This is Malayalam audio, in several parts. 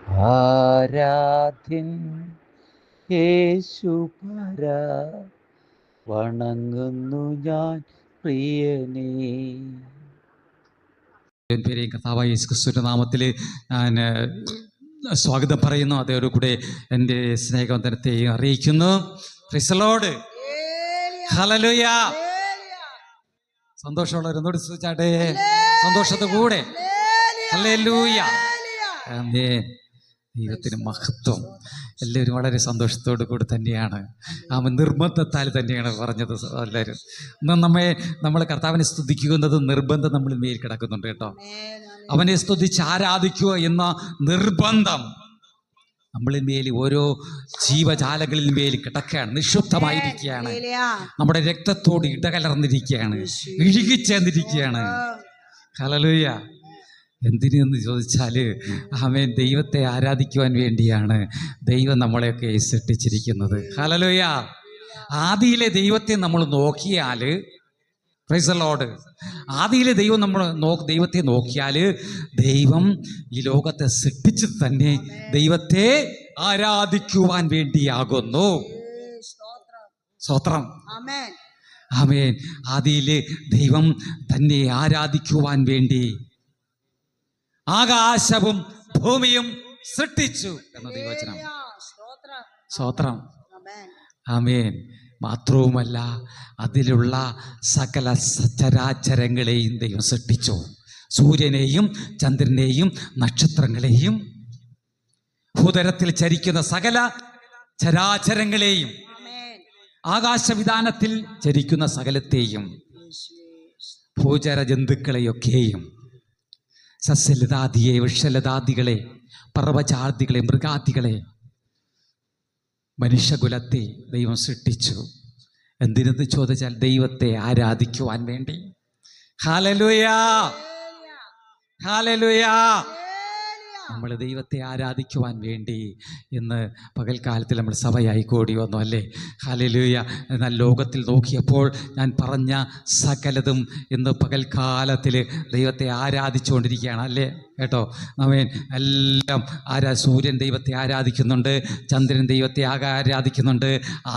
ആരാധ്യൻ യേശുപര, വണങ്ങുന്നു ഞാൻ പ്രിയനേ. പേരെയും കർത്താവായ യേശു ക്രിസ്തുവിന്റെ നാമത്തിൽ ഞാൻ സ്വാഗതം പറയുന്നു. അതോടുകൂടെ എൻ്റെ സ്നേഹവന്ദനത്തെ അറിയിക്കുന്നു. Price the Lord. ഹല്ലേലൂയ. സന്തോഷമുള്ളവരൊന്നോട് സ്തുതിച്ചാട്ടെ, സന്തോഷത്തോടെ. ഹല്ലേലൂയ. ആമേൻ. ദൈവത്തിന് മഹത്വം. എല്ലാവരും വളരെ സന്തോഷത്തോടു കൂടി തന്നെയാണ്, നിർബന്ധത്താൽ തന്നെയാണ് പറഞ്ഞത്. എല്ലാവരും നമ്മൾ കർത്താവിനെ സ്തുതിക്കുന്നത് നിർബന്ധം നമ്മളിൽ മേൽ കിടക്കുന്നുണ്ട് കേട്ടോ. അവനെ സ്തുതിച്ച് ആരാധിക്കുക എന്ന നിർബന്ധം നമ്മളിൽ മേൽ ഓരോ ജീവജാലകളിൽ മേൽ കിടക്കുകയാണ്, നിശുദ്ധമായിരിക്കുകയാണ്, നമ്മുടെ രക്തത്തോട് ഇടകലർന്നിരിക്കുകയാണ്, ഇഴുകിച്ചേർന്നിരിക്കുകയാണ്. ഹല്ലേലൂയ. എന്തിനെന്ന് ചോദിച്ചാൽ ആമേൻ, ദൈവത്തെ ആരാധിക്കുവാൻ വേണ്ടിയാണ് ദൈവം നമ്മളെയൊക്കെ സൃഷ്ടിച്ചിരിക്കുന്നത്. ഹല്ലേലൂയ. ആദിയിലെ ദൈവത്തെ നമ്മൾ നോക്കിയാൽ, പ്രൈസ് ദി ലോർഡ്, ആദിയിലെ ദൈവത്തെ നോക്കിയാൽ ദൈവം ഈ ലോകത്തെ സൃഷ്ടിച്ചത് തന്നെ ദൈവത്തെ ആരാധിക്കുവാൻ വേണ്ടിയാകുന്നു. സ്തോത്രം. ആമേൻ. ആദിയിലെ ദൈവം തന്നെ ആരാധിക്കുവാൻ വേണ്ടി ആകാശവും ഭൂമിയും സൃഷ്ടിച്ചു എന്ന ദൈവവചനം. സ്തോത്രം. ആമേൻ. മാത്രവുമല്ല, അതിലുള്ള സകല ചരാചരങ്ങളെയും ദൈവം സൃഷ്ടിച്ചു. സൂര്യനെയും ചന്ദ്രനെയും നക്ഷത്രങ്ങളെയും ഭൂതലത്തിൽ ചരിക്കുന്ന സകല ചരാചരങ്ങളെയും ആകാശവിധാനത്തിൽ ചരിക്കുന്ന സകലത്തെയും ഭൂചര ജന്തുക്കളെയൊക്കെയും സസ്യലതാദിയെ, വൃക്ഷലതാദികളെ, പർവ്വജാതികളെ, മൃഗാദികളെ, മനുഷ്യകുലത്തെ ദൈവം സൃഷ്ടിച്ചു. എന്തിനെന്ന് ചോദിച്ചാൽ ദൈവത്തെ ആരാധിക്കുവാൻ വേണ്ടി. ഹല്ലേലൂയ. ഹല്ലേലൂയ. നമ്മൾ ദൈവത്തെ ആരാധിക്കുവാൻ വേണ്ടി ഇന്ന് പകൽക്കാലത്തിൽ നമ്മൾ സഭയായി കൂടി വന്നു, അല്ലേ? ഹല്ലേലൂയ. എന്നാൽ ലോകത്തിൽ നോക്കിയപ്പോൾ ഞാൻ പറഞ്ഞ സകലതും ഇന്ന് പകൽക്കാലത്തിൽ ദൈവത്തെ ആരാധിച്ചുകൊണ്ടിരിക്കുകയാണ്, അല്ലേ? കേട്ടോ. ആമേൻ. എല്ലാം സൂര്യൻ ദൈവത്തെ ആരാധിക്കുന്നുണ്ട്, ചന്ദ്രൻ ദൈവത്തെ ആരാധിക്കുന്നുണ്ട്,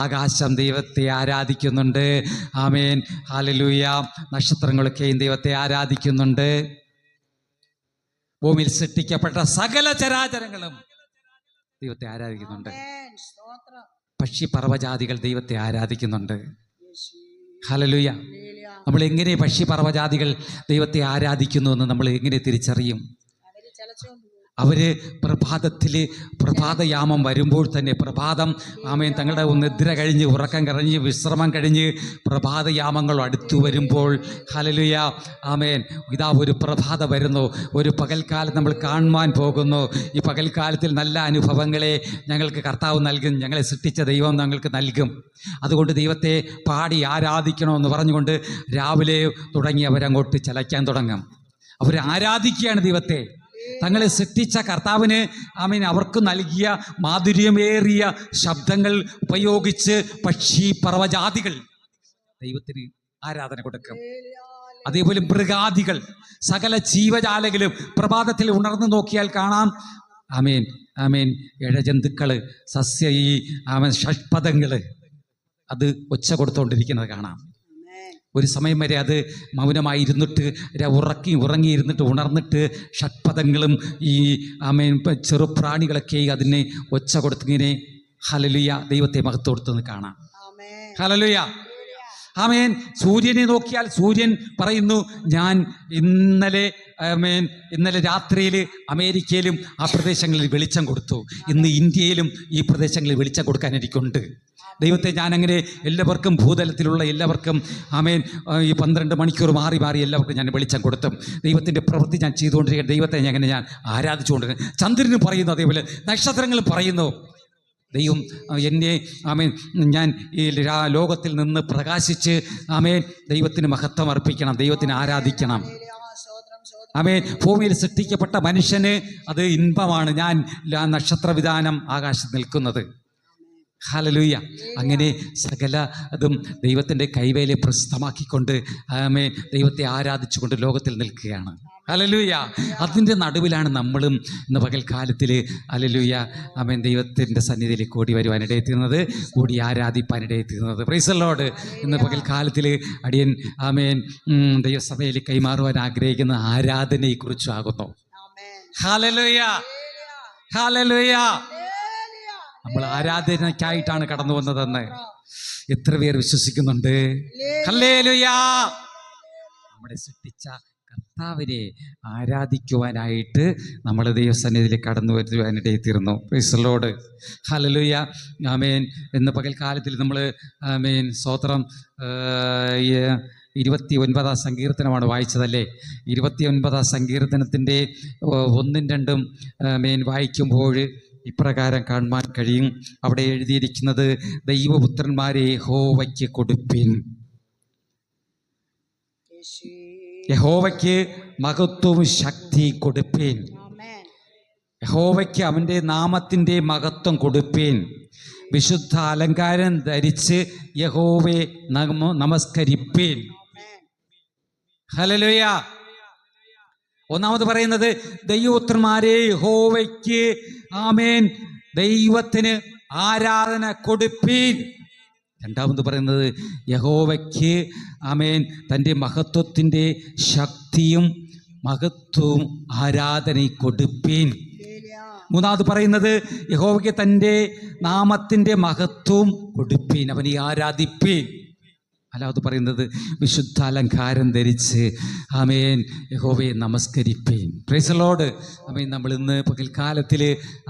ആകാശം ദൈവത്തെ ആരാധിക്കുന്നുണ്ട്. ആമേൻ. ഹല്ലേലൂയ. നക്ഷത്രങ്ങളൊക്കെയും ദൈവത്തെ ആരാധിക്കുന്നുണ്ട്. ഭൂമിയിൽ സൃഷ്ടിക്കപ്പെട്ട സകല ചരാചരങ്ങളും ദൈവത്തെ ആരാധിക്കുന്നുണ്ട്. പക്ഷി പർവ്വജാതികൾ ദൈവത്തെ ആരാധിക്കുന്നുണ്ട്. ഹല്ലേലൂയ. നമ്മൾ എങ്ങനെ പക്ഷി പർവ്വജാതികൾ ദൈവത്തെ ആരാധിക്കുന്നു എന്ന് നമ്മൾ എങ്ങനെ തിരിച്ചറിയും? അവര് പ്രഭാതയാമം വരുമ്പോൾ തന്നെ, പ്രഭാതം, ആമേൻ, തങ്ങളുടെ നിദ്ര കഴിഞ്ഞ്, ഉറക്കം കഴിഞ്ഞ്, വിശ്രമം കഴിഞ്ഞ് പ്രഭാതയാമങ്ങൾ അടുത്തു വരുമ്പോൾ, ഹല്ലേലൂയ, ആമേൻ, ഇതാ ഒരു പ്രഭാതം വരുന്നു, ഒരു പകൽക്കാലം നമ്മൾ കാണുവാൻ പോകുന്നു. ഈ പകൽക്കാലത്തിൽ നല്ല അനുഭവങ്ങളെ ഞങ്ങൾക്ക് കർത്താവ് നൽകും, ഞങ്ങളെ സൃഷ്ടിച്ച ദൈവം ഞങ്ങൾക്ക് നൽകും. അതുകൊണ്ട് ദൈവത്തെ പാടി ആരാധിക്കണമെന്ന് പറഞ്ഞുകൊണ്ട് രാവിലെ തുടങ്ങി അവരങ്ങോട്ട് ചലയ്ക്കാൻ തുടങ്ങും. അവർ ആരാധിക്കുകയാണ് ദൈവത്തെ. തങ്ങളെ സൃഷ്ടിച്ച കർത്താവിന്, ആമേൻ, അവർക്ക് നൽകിയ മാധുര്യമേറിയ ശബ്ദങ്ങൾ ഉപയോഗിച്ച് പക്ഷി പർവ്വജാതികൾ ദൈവത്തിന് ആരാധന കൊടുക്കും. അതേപോലെ മൃഗാദികൾ, സകല ജീവജാലകളും പ്രഭാതത്തിൽ ഉണർന്നു നോക്കിയാൽ കാണാം. ആമേൻ. ആമേൻ. ഇഴജന്തുക്കള്, ഷഡ്പദങ്ങള് അത് ഒച്ച കൊടുത്തുകൊണ്ടിരിക്കുന്നത് കാണാം. ഒരു സമയം വരെ അത് മൗനമായി ഇരുന്നിട്ട് ഉറങ്ങിയിരുന്നിട്ട് ഉണർന്നിട്ട് ഷഡ്പദങ്ങളും ഈ ആമേൻ ചെറുപ്രാണികളൊക്കെ അതിനെ ഒച്ച കൊടുത്തിങ്ങനെ ഹല്ലേലൂയ ദൈവത്തെ മഹത്വപ്പെടുത്തുന്നത് കാണാം. ഹല്ലേലൂയ. ആമേൻ. സൂര്യനെ നോക്കിയാൽ സൂര്യൻ പറയുന്നു, ഞാൻ ഇന്നലെ രാത്രിയിൽ അമേരിക്കയിലും ആ പ്രദേശങ്ങളിൽ വെളിച്ചം കൊടുത്തു, ഇന്ന് ഇന്ത്യയിലും ഈ പ്രദേശങ്ങളിൽ വെളിച്ചം കൊടുക്കാൻ എനിക്കുണ്ട്. ദൈവത്തെ ഞാനങ്ങനെ എല്ലാവർക്കും, ഭൂതലത്തിലുള്ള എല്ലാവർക്കും, ആമേൻ, ഈ 12 മണിക്കൂർ മാറി എല്ലാവർക്കും ഞാൻ വെളിച്ചം കൊടുത്തും ദൈവത്തിൻ്റെ പ്രവൃത്തി ഞാൻ ചെയ്തുകൊണ്ടിരിക്കുക. ദൈവത്തെ അങ്ങനെ ഞാൻ ആരാധിച്ചുകൊണ്ടിരിക്കുക. ചന്ദ്രന് പറയുന്നു, അതേപോലെ നക്ഷത്രങ്ങൾ പറയുന്നു, ദൈവം എന്നെ, ആമേൻ, ഞാൻ ഈ ലോകത്തിൽ നിന്ന് പ്രകാശിച്ച്, ആമേൻ, ദൈവത്തിന് മഹത്വം അർപ്പിക്കണം, ദൈവത്തിന് ആരാധിക്കണം. ആമേൻ. ഭൂമിയിൽ സൃഷ്ടിക്കപ്പെട്ട മനുഷ്യന് അത് ഇൻപമാണ് ഞാൻ നക്ഷത്രവിധാനം ആകാശത്ത് നിൽക്കുന്നത്. ഹല്ലേലൂയ. അങ്ങനെ സകല അതും ദൈവത്തിൻ്റെ കൈവേലയെ പ്രസിദ്ധമാക്കിക്കൊണ്ട്, ആമേൻ, ദൈവത്തെ ആരാധിച്ചുകൊണ്ട് ലോകത്തിൽ നിൽക്കുകയാണ്. ഹല്ലേലൂയ. അതിൻ്റെ നടുവിലാണ് നമ്മളും ഇന്ന് പകൽക്കാലത്തിൽ ഹല്ലേലൂയ ആമേൻ ദൈവത്തിൻ്റെ സന്നിധിയിൽ കൂടി വരുവാനിടയെത്തുന്നത്, കൂടി ആരാധിപ്പാനിടയെത്തുന്നത്. Price the Lord. ഇന്ന് പകൽക്കാലത്തിൽ അടിയൻ ആമേൻ ദൈവസഭയിൽ കൈമാറുവാൻ ആഗ്രഹിക്കുന്ന ആരാധനയെക്കുറിച്ചാകുന്നു. Hallelujah, hallelujah. നമ്മൾ ആരാധനയ്ക്കായിട്ടാണ് കടന്നു വന്നതെന്ന് എത്ര പേർ വിശ്വസിക്കുന്നുണ്ട്? ഹല്ലേലൂയ. നമ്മളെ സൃഷ്ടിച്ച കർത്താവിനെ ആരാധിക്കുവാനായിട്ട് നമ്മൾ ദൈവസന്നിധിയിൽ കടന്നു വരുവാനിടയെത്തിയിരുന്നു. Praise the Lord. ഹല്ലേലൂയ. ആമേൻ. ഇന്ന് പകൽക്കാലത്തിൽ നമ്മൾ ആമേൻ സ്തോത്രം 29 സങ്കീർത്തനമാണ് വായിച്ചതല്ലേ? 29 സങ്കീർത്തനത്തിൻ്റെ 1ഉം 2ഉം ആമേൻ വായിക്കുമ്പോൾ ഇപ്രകാരം കാണുവാൻ കഴിയും. അവിടെ എഴുതിയിരിക്കുന്നത്, ദൈവപുത്രന്മാരെ യഹോവയ്ക്ക് കൊടുപ്പിൻ, യഹോവയ്ക്ക് മഹത്വവും ശക്തി കൊടുപ്പീൻ, യഹോവയ്ക്ക് അവൻ്റെ നാമത്തിൻ്റെ മഹത്വം കൊടുപ്പീൻ, വിശുദ്ധ അലങ്കാരം ധരിച്ച് യഹോവയെ നമസ്കരിപ്പീൻ. ഹല്ലേലൂയ. ഒന്നാമത് പറയുന്നത് ദൈവപുത്രന്മാരെ യഹോവയ്ക്ക് ആമേൻ ദൈവത്തിന് ആരാധന കൊടുപ്പീൻ. രണ്ടാമത് പറയുന്നത് യഹോവയ്ക്ക് ആമേൻ തൻ്റെ മഹത്വത്തിൻ്റെ ശക്തിയും മഹത്വവും ആരാധന കൊടുപ്പീൻ. മൂന്നാമത് പറയുന്നത് യഹോവയ്ക്ക് തൻ്റെ നാമത്തിൻ്റെ മഹത്വവും കൊടുപ്പീൻ, അവനെ ആരാധിപ്പീൻ. അല്ലാതെ പറയുന്നത് വിശുദ്ധ അലങ്കാരം ധരിച്ച് ആമേൻ യഹോവയെ നമസ്കരിപ്പീൻ. Praise the Lord. ആമേൻ. നമ്മൾ ഇന്ന് പകൽക്കാലത്തിൽ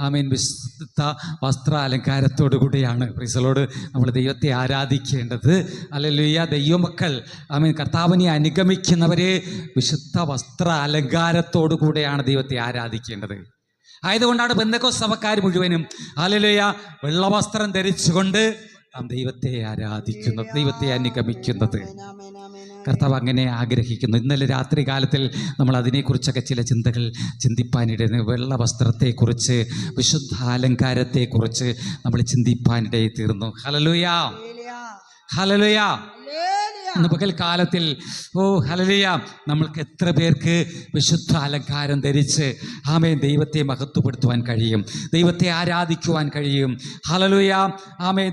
ആമേൻ വിശുദ്ധ വസ്ത്ര അലങ്കാരത്തോടു കൂടിയാണ് പ്രൈസ് ദി ലോർഡ് നമ്മൾ ദൈവത്തെ ആരാധിക്കേണ്ടത്. ഹല്ലേലൂയ. ദൈവമക്കൾ ആമേൻ കർത്താവിനെ അനുഗമിക്കുന്നവരെ വിശുദ്ധ വസ്ത്ര അലങ്കാരത്തോടു കൂടെയാണ് ദൈവത്തെ ആരാധിക്കേണ്ടത്. ആയതുകൊണ്ടാണ് പെന്തക്കോസ്ത് സഭക്കാർ മുഴുവനും ഹല്ലേലൂയ വെള്ളവസ്ത്രം ധരിച്ചുകൊണ്ട് നാം ദൈവത്തെ ആരാധിക്കുന്നത്, ദൈവത്തെ അനുഗമിക്കുന്നത്. കർത്താവ് അങ്ങനെ ആഗ്രഹിക്കുന്നു. ഇന്നലെ രാത്രി കാലത്തിൽ നമ്മൾ അതിനെക്കുറിച്ചൊക്കെ ചില ചിന്തകൾ ചിന്തിപ്പാനിടയിൽ, വെള്ള വസ്ത്രത്തെക്കുറിച്ച്, വിശുദ്ധ അലങ്കാരത്തെക്കുറിച്ച് നമ്മൾ ചിന്തിപ്പാനിടയിൽ തീർന്നു. Hallelujah, hallelujah. ഇന്ന് പകൽക്കാലത്തിൽ ഹല്ലേലൂയ നമ്മൾക്ക് എത്ര പേർക്ക് വിശുദ്ധ അലങ്കാരം ധരിച്ച് ആമേൻ ദൈവത്തെ മഹത്വപ്പെടുത്തുവാൻ കഴിയും, ദൈവത്തെ ആരാധിക്കുവാൻ കഴിയും? ഹല്ലേലൂയ. ആമേൻ.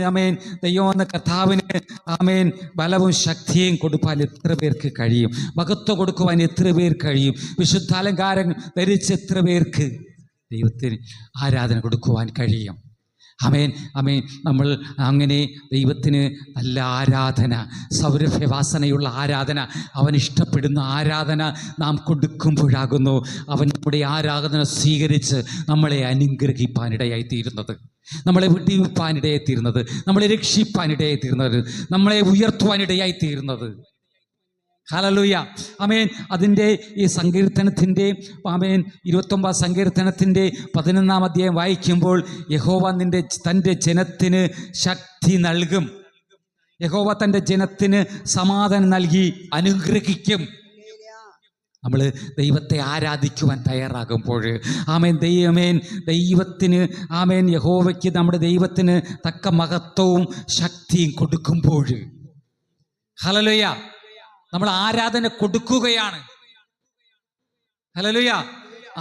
ആമേൻ ദൈവം എന്ന കർത്താവിന് ആമേൻ ബലവും ശക്തിയും കൊടുക്കാൻ എത്ര പേർക്ക് കഴിയും? മഹത്വം കൊടുക്കുവാൻ എത്ര പേർക്ക് കഴിയും? വിശുദ്ധ അലങ്കാരം ധരിച്ച് എത്ര പേർക്ക് ദൈവത്തിന് ആരാധന കൊടുക്കുവാൻ കഴിയും? ആമേൻ, ആമേൻ. നമ്മൾ അങ്ങനെ ദൈവത്തിന് നല്ല ആരാധന, സൗരഭ്യവാസനയുള്ള ആരാധന, അവൻ ഇഷ്ടപ്പെടുന്ന ആരാധന നാം കൊടുക്കുമ്പോഴാകുന്നു അവൻ നമ്മുടെ ആരാധന സ്വീകരിച്ച് നമ്മളെ അനുഗ്രഹിപ്പാനിടയായിത്തീരുന്നത്, നമ്മളെ വിടിവിപ്പാനിടയായിത്തീരുന്നത്, നമ്മളെ രക്ഷിപ്പാനിടയായിത്തീരുന്നത്, നമ്മളെ ഉയർത്തുവാനിടയായിത്തീരുന്നത്. ഹല്ലേലൂയ. ആമേൻ. അതിൻ്റെ ഈ സങ്കീർത്തനത്തിൻ്റെ ആമേൻ 29 സങ്കീർത്തനത്തിൻ്റെ 11 അധ്യായം വായിക്കുമ്പോൾ യഹോവ തൻ്റെ ജനത്തിന് ശക്തി നൽകും, യഹോവ തൻ്റെ ജനത്തിന് സമാധാനം നൽകി അനുഗ്രഹിക്കും. നമ്മൾ ദൈവത്തെ ആരാധിക്കുവാൻ തയ്യാറാകുമ്പോൾ ആമേൻ ദൈവത്തിന് ആമേൻ യഹോവയ്ക്ക് നമ്മുടെ ദൈവത്തിന് തക്ക മഹത്വവും ശക്തിയും കൊടുക്കുമ്പോൾ ഹല്ലേലൂയ നമ്മൾ ആരാധന കൊടുക്കുകയാണ്. ഹല്ലേലൂയ.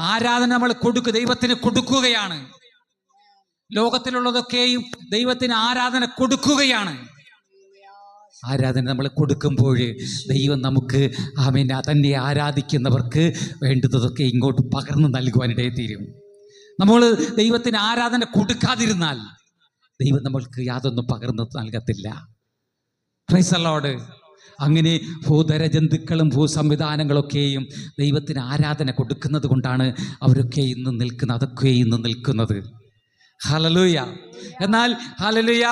ആരാധന നമ്മൾ ദൈവത്തിന് കൊടുക്കുകയാണ്. ലോകത്തിലുള്ളതൊക്കെയും ദൈവത്തിന് ആരാധന കൊടുക്കുകയാണ്. ആരാധന നമ്മൾ കൊടുക്കുമ്പോൾ ദൈവം നമുക്ക് ആമേൻ തന്നെ ആരാധിക്കുന്നവർക്ക് വേണ്ടതൊക്കെ ഇങ്ങോട്ട് പകർന്നു നൽകുവാനിടയെത്തീരും. നമ്മൾ ദൈവത്തിന് ആരാധന കൊടുക്കാതിരുന്നാൽ ദൈവം നമ്മൾക്ക് യാതൊന്നും പകർന്നു നൽകത്തില്ല. Price the Lord. അങ്ങനെ ഭൂതര ജന്തുക്കളും ഭൂസംവിധാനങ്ങളൊക്കെയും ദൈവത്തിന് ആരാധന കൊടുക്കുന്നത് കൊണ്ടാണ് അവരൊക്കെ ഇന്ന് നിൽക്കുന്നത്, അതൊക്കെ ഇന്ന് നിൽക്കുന്നത്. ഹല്ലേലൂയ. എന്നാൽ ഹല്ലേലൂയ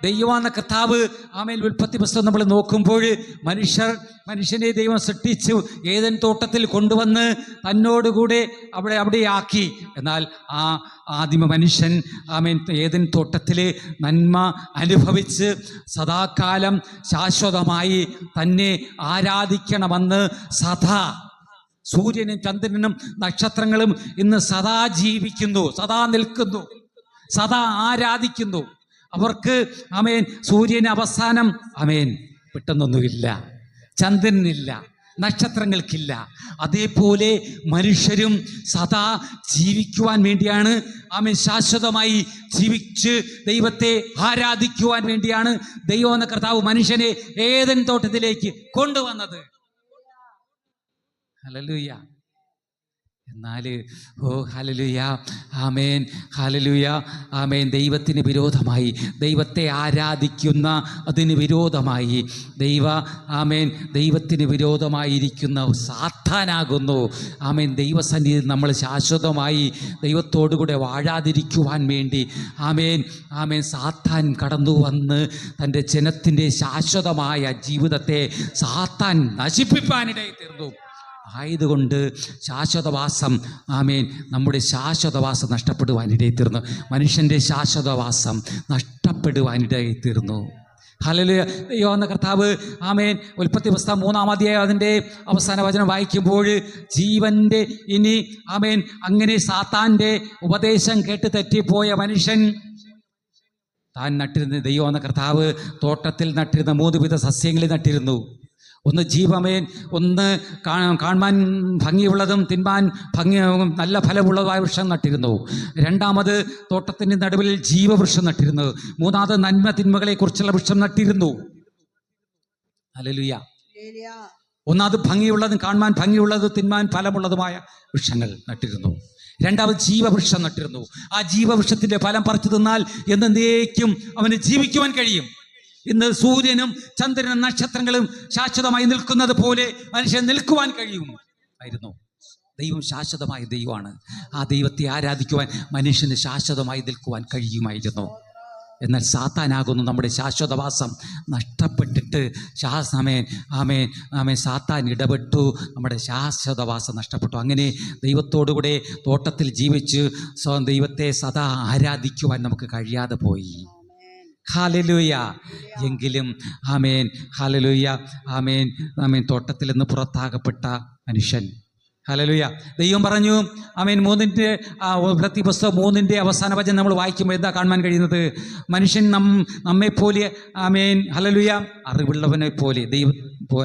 ദൈവമെന്ന കർത്താവ് ആമേൻ ഉൽപ്പത്തി പുസ്തകം നമ്മൾ നോക്കുമ്പോൾ മനുഷ്യനെ ദൈവം സൃഷ്ടിച്ചു, ഏദൻ തോട്ടത്തിൽ കൊണ്ടുവന്ന് തന്നോടുകൂടെ അവിടെയാക്കി. എന്നാൽ ആ ആദിമ മനുഷ്യൻ ആമേൻ ഏദൻ തോട്ടത്തിൽ നന്മ അനുഭവിച്ച് സദാകാലം ശാശ്വതമായി തന്നെ ആരാധിക്കണമെന്ന് സദാ സൂര്യനും ചന്ദ്രനും നക്ഷത്രങ്ങളും ഇന്ന് സദാ ജീവിക്കുന്നു, സദാ നിൽക്കുന്നു, സദാ ആരാധിക്കുന്നു. അവർക്ക് ആമേൻ സൂര്യന് അവസാനം ആമേൻ പെട്ടെന്നൊന്നുമില്ല, ചന്ദ്രനില്ല, നക്ഷത്രങ്ങൾക്കില്ല. അതേപോലെ മനുഷ്യരും സദാ ജീവിക്കുവാൻ വേണ്ടിയാണ്, ശാശ്വതമായി ജീവിച്ച് ദൈവത്തെ ആരാധിക്കുവാൻ വേണ്ടിയാണ് ദൈവം എന്ന കർത്താവ് മനുഷ്യനെ ഏദൻ തോട്ടത്തിലേക്ക് കൊണ്ടുവന്നത്. ഹല്ലേലൂയ. എന്നാൽ ഹല്ലേലൂയ, ആമേൻ, ഹല്ലേലൂയ, ആമേൻ, ദൈവത്തിന് വിരോധമായി, ദൈവത്തെ ആരാധിക്കുന്ന അതിന് വിരോധമായി ദൈവത്തിന് വിരോധമായിരിക്കുന്ന സാത്താനാകുന്നു. ആമേൻ, ദൈവസന്നിധി നമ്മൾ ശാശ്വതമായി ദൈവത്തോടുകൂടെ വാഴാതിരിക്കുവാൻ വേണ്ടി സാത്താൻ കടന്നു വന്ന് തൻ്റെ ജനത്തിൻ്റെ ശാശ്വതമായ ജീവിതത്തെ സാത്താൻ നശിപ്പിക്കാനിടയിൽ തീർന്നു. ആയതുകൊണ്ട് ശാശ്വതവാസം, നമ്മുടെ ശാശ്വതവാസം നഷ്ടപ്പെടുവാനിടയിൽ തീർന്നു. മനുഷ്യൻ്റെ ശാശ്വതവാസം നഷ്ടപ്പെടുവാനിടയിൽ തീർന്നു. ഹല്ലേലൂയ. യോഹന്ന കർത്താവ് ഉൽപ്പത്തി പുസ്തകം 3-ാം അധ്യായം അതിൻ്റെ അവസാന വചനം വായിക്കുമ്പോൾ ജീവൻ്റെ അങ്ങനെ സാത്താൻ്റെ ഉപദേശം കേട്ട് തെറ്റിപ്പോയ മനുഷ്യൻ താൻ നട്ടിരുന്ന ദൈവമെന്ന കർത്താവ് തോട്ടത്തിൽ നട്ടിരുന്ന 3 വിധ സസ്യങ്ങളിൽ നട്ടിരുന്നു. ഒന്ന് ജീവമേൻ, ഒന്ന് കാണാൻ ഭംഗിയുള്ളതും തിന്മാൻ നല്ല ഫലമുള്ളതായ വൃക്ഷം നട്ടിരുന്നു. രണ്ടാമത് തോട്ടത്തിൻ്റെ നടുവിൽ ജീവവൃക്ഷം നട്ടിരുന്നു. മൂന്നാമത് നന്മ തിന്മകളെ കുറിച്ചുള്ള വൃക്ഷം നട്ടിരുന്നു. ഹല്ലേലൂയ. ഒന്നാമത് ഭംഗിയുള്ളതും കാണാൻ ഭംഗിയുള്ളതും തിന്മാൻ ഫലമുള്ളതുമായ വൃക്ഷങ്ങൾ നട്ടിരുന്നു. രണ്ടാമത് ജീവവൃക്ഷം നട്ടിരുന്നു. ആ ജീവവൃക്ഷത്തിൻ്റെ ഫലം പറിച്ചു തിന്നാൽ എന്നേക്കും അവന് ജീവിക്കുവാൻ കഴിയും. ഇന്ന് സൂര്യനും ചന്ദ്രനും നക്ഷത്രങ്ങളും ശാശ്വതമായി നിൽക്കുന്നത് പോലെ മനുഷ്യൻ നിൽക്കുവാൻ കഴിയുമായിരുന്നു. ദൈവം ശാശ്വതമായ ദൈവമാണ്. ആ ദൈവത്തെ ആരാധിക്കുവാൻ മനുഷ്യന് ശാശ്വതമായി നിൽക്കുവാൻ കഴിയുമായിരുന്നു. എന്നാൽ സാത്താനാകുന്നു നമ്മുടെ ശാശ്വതവാസം നഷ്ടപ്പെട്ടിട്ട് സാത്താൻ ഇടപെട്ടു, നമ്മുടെ ശാശ്വതവാസം നഷ്ടപ്പെട്ടു. അങ്ങനെ ദൈവത്തോടുകൂടെ തോട്ടത്തിൽ ജീവിച്ച് ദൈവത്തെ സദാ ആരാധിക്കുവാൻ നമുക്ക് കഴിയാതെ പോയി. ഹല്ലേലൂയ. എങ്കിലും ഹല്ലേലൂയ, തോട്ടത്തിൽ നിന്ന് പുറത്താകപ്പെട്ട മനുഷ്യൻ, ഹല്ലേലൂയ, ദൈവം പറഞ്ഞു, ഉൽപ്പത്തി പുസ്തകം 3-ന്റെ അവസാന വചനം നമ്മൾ വായിക്കുമ്പോൾ എന്താ കാണാൻ കഴിയുന്നത്? മനുഷ്യൻ നമ്മെപ്പോലെ ഹല്ലേലൂയ അറിവുള്ളവനെ പോലെ ദൈവം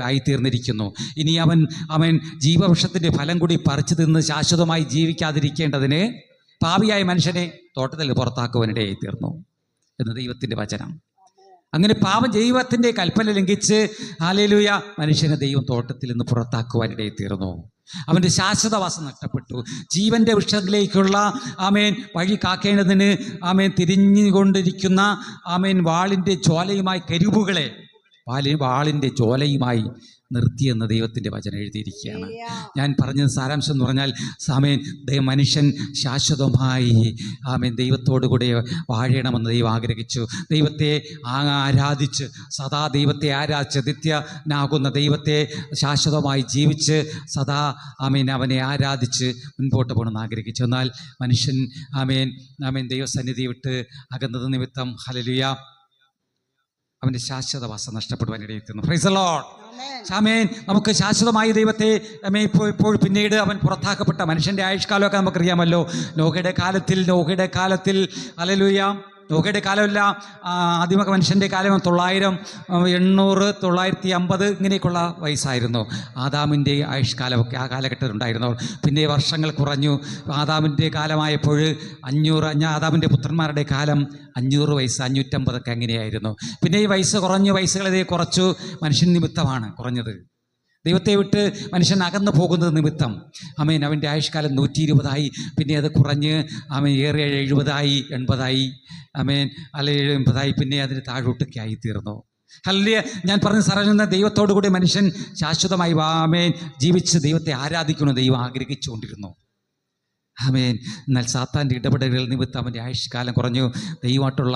ആയിത്തീർന്നിരിക്കുന്നു. ഇനി അവൻ ജീവവൃക്ഷത്തിൻ്റെ ഫലം കൂടി പറിച്ചു തിന്ന് ശാശ്വതമായി ജീവിക്കാതിരിക്കേണ്ടതിന് പാപിയായ മനുഷ്യനെ തോട്ടത്തിൽ പുറത്താക്കുവാനിടയായി തീർന്നു എന്ന് ദൈവത്തിൻ്റെ വചനം. അങ്ങനെ പാപം ദൈവത്തിൻ്റെ കൽപ്പന ലംഘിച്ച് ഹല്ലേലൂയ മനുഷ്യനെ ദൈവം തോട്ടത്തിൽ നിന്ന് പുറത്താക്കുവാനിടയിൽ തീർന്നു. അവൻ്റെ ശാശ്വതവാസം നഷ്ടപ്പെട്ടു. ജീവൻ്റെ വൃക്ഷത്തിലേക്കുള്ള വഴി കാക്കേണ്ടതിന് തിരിഞ്ഞുകൊണ്ടിരിക്കുന്ന വാളിൻ്റെ ജ്വാലയുമായി കെരൂബുകളെ വാളിൻ്റെ ജ്വാലയുമായി നിർത്തിയെന്ന് ദൈവത്തിൻ്റെ വചനം എഴുതിയിരിക്കുകയാണ്. ഞാൻ പറഞ്ഞത് സാരാംശം എന്ന് പറഞ്ഞാൽ മനുഷ്യൻ ശാശ്വതമായി ദൈവത്തോടു കൂടെ വാഴണമെന്ന് ദൈവം ആഗ്രഹിച്ചു. ദൈവത്തെ ആരാധിച്ച് സദാ ദൈവത്തെ ആരാധിച്ച് നിത്യനാകുന്ന ദൈവത്തെ ശാശ്വതമായി ജീവിച്ച് സദാ അവനെ ആരാധിച്ച് മുൻപോട്ട് പോകണമെന്ന് ആഗ്രഹിച്ചു. എന്നാൽ മനുഷ്യൻ ദൈവസന്നിധി വിട്ട് അകന്നത് നിമിത്തം ഹല്ലേലൂയ അവൻ്റെ ശാശ്വതവാസം നഷ്ടപ്പെടുവാനിടയെത്തുന്നു. Praise the Lord. ആമേൻ. നമുക്ക് ശാശ്വതമായ ദൈവത്തെ ഇപ്പോൾ പിന്നീട് അവൻ പുറത്താക്കപ്പെട്ട മനുഷ്യൻ്റെ ആയുഷ്കാലമൊക്കെ നമുക്കറിയാമല്ലോ. നോഹയുടെ കാലത്തിൽ ഹല്ലേലൂയ, നോഹയുടെ കാലമല്ല, ആദിമ മനുഷ്യൻ്റെ കാലം 900, 800, 950 ഇങ്ങനെയൊക്കെയുള്ള വയസ്സായിരുന്നു. ആദാമിൻ്റെ ആയുഷ്കാലമൊക്കെ ആ കാലഘട്ടത്തിൽ ഉണ്ടായിരുന്നു. പിന്നെ വർഷങ്ങൾ കുറഞ്ഞു. ആദാമിൻ്റെ കാലമായപ്പോൾ 500, ആദാമിൻ്റെ പുത്രന്മാരുടെ കാലം 500 വയസ്സ്, 550 അങ്ങനെയായിരുന്നു. പിന്നെ ഈ വയസ്സുകളെ കുറച്ചു മനുഷ്യൻ നിമിത്തമാണ് കുറഞ്ഞത്. ദൈവത്തെ വിട്ട് മനുഷ്യൻ അകന്നു പോകുന്നത് നിമിത്തം അവൻ്റെ ആയുഷ്കാലം 120 പിന്നെ അത് കുറഞ്ഞ് ഏറെ 70, 80 അല്ലെങ്കിൽ 80 പിന്നെ അതിന് താഴോട്ടൊക്കെ ആയിത്തീർന്നു. ഹല്ലേലൂയ. ഞാൻ പറഞ്ഞ സാധാരണ ദൈവത്തോടു കൂടി മനുഷ്യൻ ശാശ്വതമായി ജീവിച്ച് ദൈവത്തെ ആരാധിക്കണം ദൈവം ആഗ്രഹിച്ചുകൊണ്ടിരുന്നു. എന്നാൽ സാത്താൻ്റെ ഇടപെടലുകൾ നിമിത്തം അവൻ്റെ ആയുഷ്കാലം കുറഞ്ഞു, ദൈവമായിട്ടുള്ള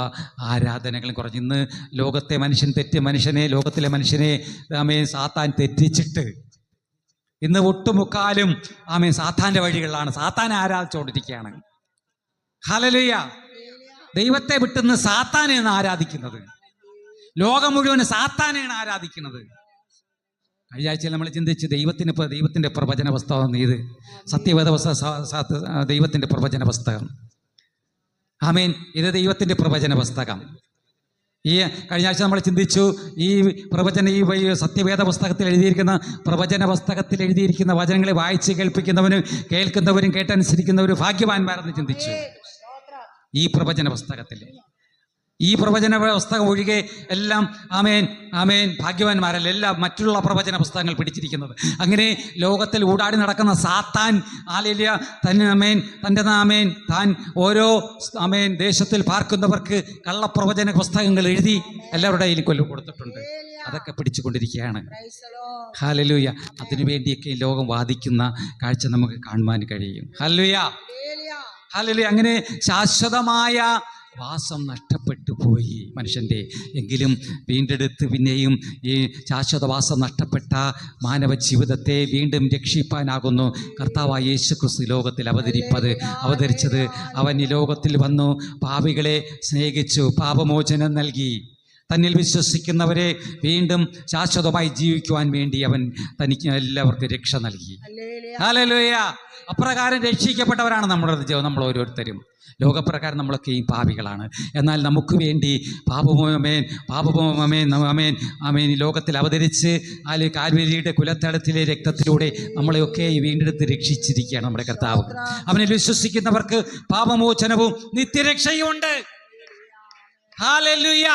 ആരാധനകളും കുറഞ്ഞു. ഇന്ന് ലോകത്തിലെ മനുഷ്യനെ സാത്താൻ തെറ്റിച്ചിട്ട് ഇന്ന് ഒട്ടുമുക്കാലും സാത്താൻ്റെ വഴികളിലാണ്, സാത്താനെ ആരാധിച്ചുകൊണ്ടിരിക്കുകയാണ്. ഹല്ലേലൂയ. ദൈവത്തെ വിട്ടുന്ന് സാത്താനെയാണ് ആരാധിക്കുന്നത്. ലോകം മുഴുവൻ സാത്താനെയാണ് ആരാധിക്കുന്നത്. കഴിഞ്ഞ ആഴ്ചയിൽ നമ്മൾ ചിന്തിച്ച് ദൈവത്തിൻ്റെ പ്രവചന പുസ്തകം, ഇത് സത്യവേദ ദൈവത്തിൻ്റെ പ്രവചന പുസ്തകം. ഇത് ദൈവത്തിൻ്റെ പ്രവചന പുസ്തകം. ഈ കഴിഞ്ഞ ആഴ്ച നമ്മൾ ചിന്തിച്ചു, ഈ പ്രവചന ഈ സത്യവേദ പുസ്തകത്തിൽ എഴുതിയിരിക്കുന്ന പ്രവചന പുസ്തകത്തിൽ എഴുതിയിരിക്കുന്ന വചനങ്ങളെ വായിച്ച് കേൾപ്പിക്കുന്നവനും കേൾക്കുന്നവരും കേട്ടനുസരിക്കുന്നവരും ഭാഗ്യവാന്മാരെന്ന് ചിന്തിച്ചു. ഈ പ്രവചന പുസ്തകം ഒഴികെ എല്ലാം ആമേൻ ആമേൻ ഭാഗ്യവാന്മാരല്ല, എല്ലാം മറ്റുള്ള പ്രവചന പുസ്തകങ്ങൾ പിടിച്ചിരിക്കുന്നത്. അങ്ങനെ ലോകത്തിൽ ഊടാടി നടക്കുന്ന സാത്താൻ ഹല്ലേലൂയ തൻ്റെ താൻ ഓരോ ആമേൻ ദേശത്തിൽ പാർക്കുന്നവർക്ക് കള്ളപ്രവചന പുസ്തകങ്ങൾ എഴുതി എല്ലാവരുടെ കയ്യിൽ കൊടുത്തിട്ടുണ്ട്. അതൊക്കെ പിടിച്ചുകൊണ്ടിരിക്കുകയാണ്. ഹല്ലേലൂയ. അതിനുവേണ്ടിയൊക്കെ ലോകം വാദിക്കുന്ന കാഴ്ച നമുക്ക് കാണുവാൻ കഴിയും. Hallelujah hallelujah. അങ്ങനെ ശാശ്വതമായ വാസം നഷ്ടപ്പെട്ടു പോയി മനുഷ്യൻ്റെ. എങ്കിലും വീണ്ടെടുത്ത് പിന്നെയും ഈ ശാശ്വതവാസം നഷ്ടപ്പെട്ട മാനവ ജീവിതത്തെ വീണ്ടും രക്ഷിപ്പാനാകുന്നു കർത്താവായ യേശുക്രിസ്തു ലോകത്തിൽ അവതരിച്ചത്. അവൻ ഈ ലോകത്തിൽ വന്നു, പാപികളെ സ്നേഹിച്ചു, പാപമോചനം നൽകി, തന്നിൽ വിശ്വസിക്കുന്നവരെ വീണ്ടും ശാശ്വതമായി ജീവിക്കുവാൻ വേണ്ടി അവൻ തനിക്ക് എല്ലാവർക്കും രക്ഷ നൽകി. ഹല്ലേലൂയ. അപ്രകാരം രക്ഷിക്കപ്പെട്ടവരാണ് നമ്മൾ ഓരോരുത്തരും. ലോകപ്രകാരം നമ്മളൊക്കെ ഈ പാപികളാണ്. എന്നാൽ നമുക്ക് വേണ്ടി പാപമോമേൻ ഈ ലോകത്തിൽ അവതരിച്ച് കാൽവരിയുടെ കുലത്തടത്തിലെ രക്തത്തിലൂടെ നമ്മളെയൊക്കെ വീണ്ടെടുത്ത് രക്ഷിച്ചിരിക്കുകയാണ് നമ്മുടെ കർത്താവ്. അവനിൽ വിശ്വസിക്കുന്നവർക്ക് പാപമോചനവും നിത്യരക്ഷയുമുണ്ട്. ഹല്ലേലൂയ.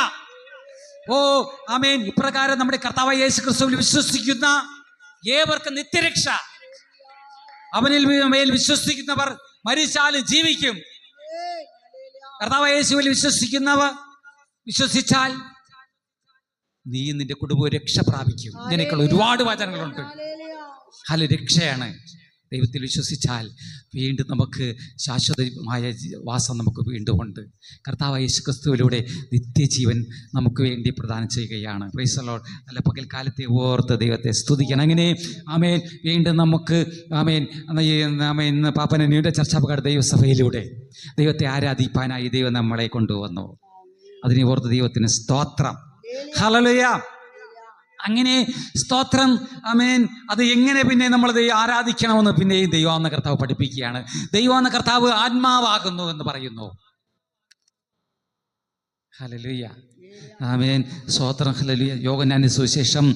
ഓ ആമേൻ. ഇപ്രകാരം നമ്മുടെ കർത്താവായ യേശുക്രിസ്തുവിൽ വിശ്വസിക്കുന്ന ഏവർക്കും നിത്യരക്ഷ. അവനിൽ മേൽ വിശ്വസിക്കുന്നവർ മരിച്ചാലും ജീവിക്കും. കർത്താവായ യേശുവിൽ വിശ്വസിച്ചാൽ നീ നിന്റെ കുടുംബവും രക്ഷ പ്രാപിക്കും. ഇതിനേക്കുള്ള ഒരുപാട് വചനങ്ങളുണ്ട്. രക്ഷയാണ്. ദൈവത്തിൽ വിശ്വസിച്ചാൽ വീണ്ടും നമുക്ക് ശാശ്വതമായ വാസം നമുക്ക് വീണ്ടും ഉണ്ട്. കർത്താവായ യേശുക്രിസ്തുവിലൂടെ നിത്യജീവൻ നമുക്ക് വേണ്ടി പ്രദാനം ചെയ്യുകയാണ്. Price the Lord. നല്ല പകൽക്കാലത്തെ ഓർത്ത് ദൈവത്തെ സ്തുതിക്കണം. അങ്ങനെ ആമേൻ വീണ്ടും നമുക്ക് ആമേൻ പാപ്പനയുടെ ചർച്ചാപകട ദൈവസഭയിലൂടെ ദൈവത്തെ ആരാധിപ്പാനായി ദൈവം നമ്മളെ കൊണ്ടുവന്നു. അതിനെ ഓർത്ത് ദൈവത്തിന് സ്തോത്രം. ഹല്ലേലൂയ. അങ്ങനെ സ്തോത്രം. ആമേൻ. അത് എങ്ങനെ പിന്നെ നമ്മൾ ആരാധിക്കണമെന്ന് പിന്നെയും ദൈവമെന്ന കർത്താവ് പഠിപ്പിക്കുകയാണ്. ദൈവമെന്ന കർത്താവ് ആത്മാവാകുന്നു എന്ന് പറയുന്നു. ഹല്ലേലൂയ. ആമേൻ. സ്തോത്രം. ഹല്ലേലൂയ. യോഹന്നാന്റെ സുവിശേഷം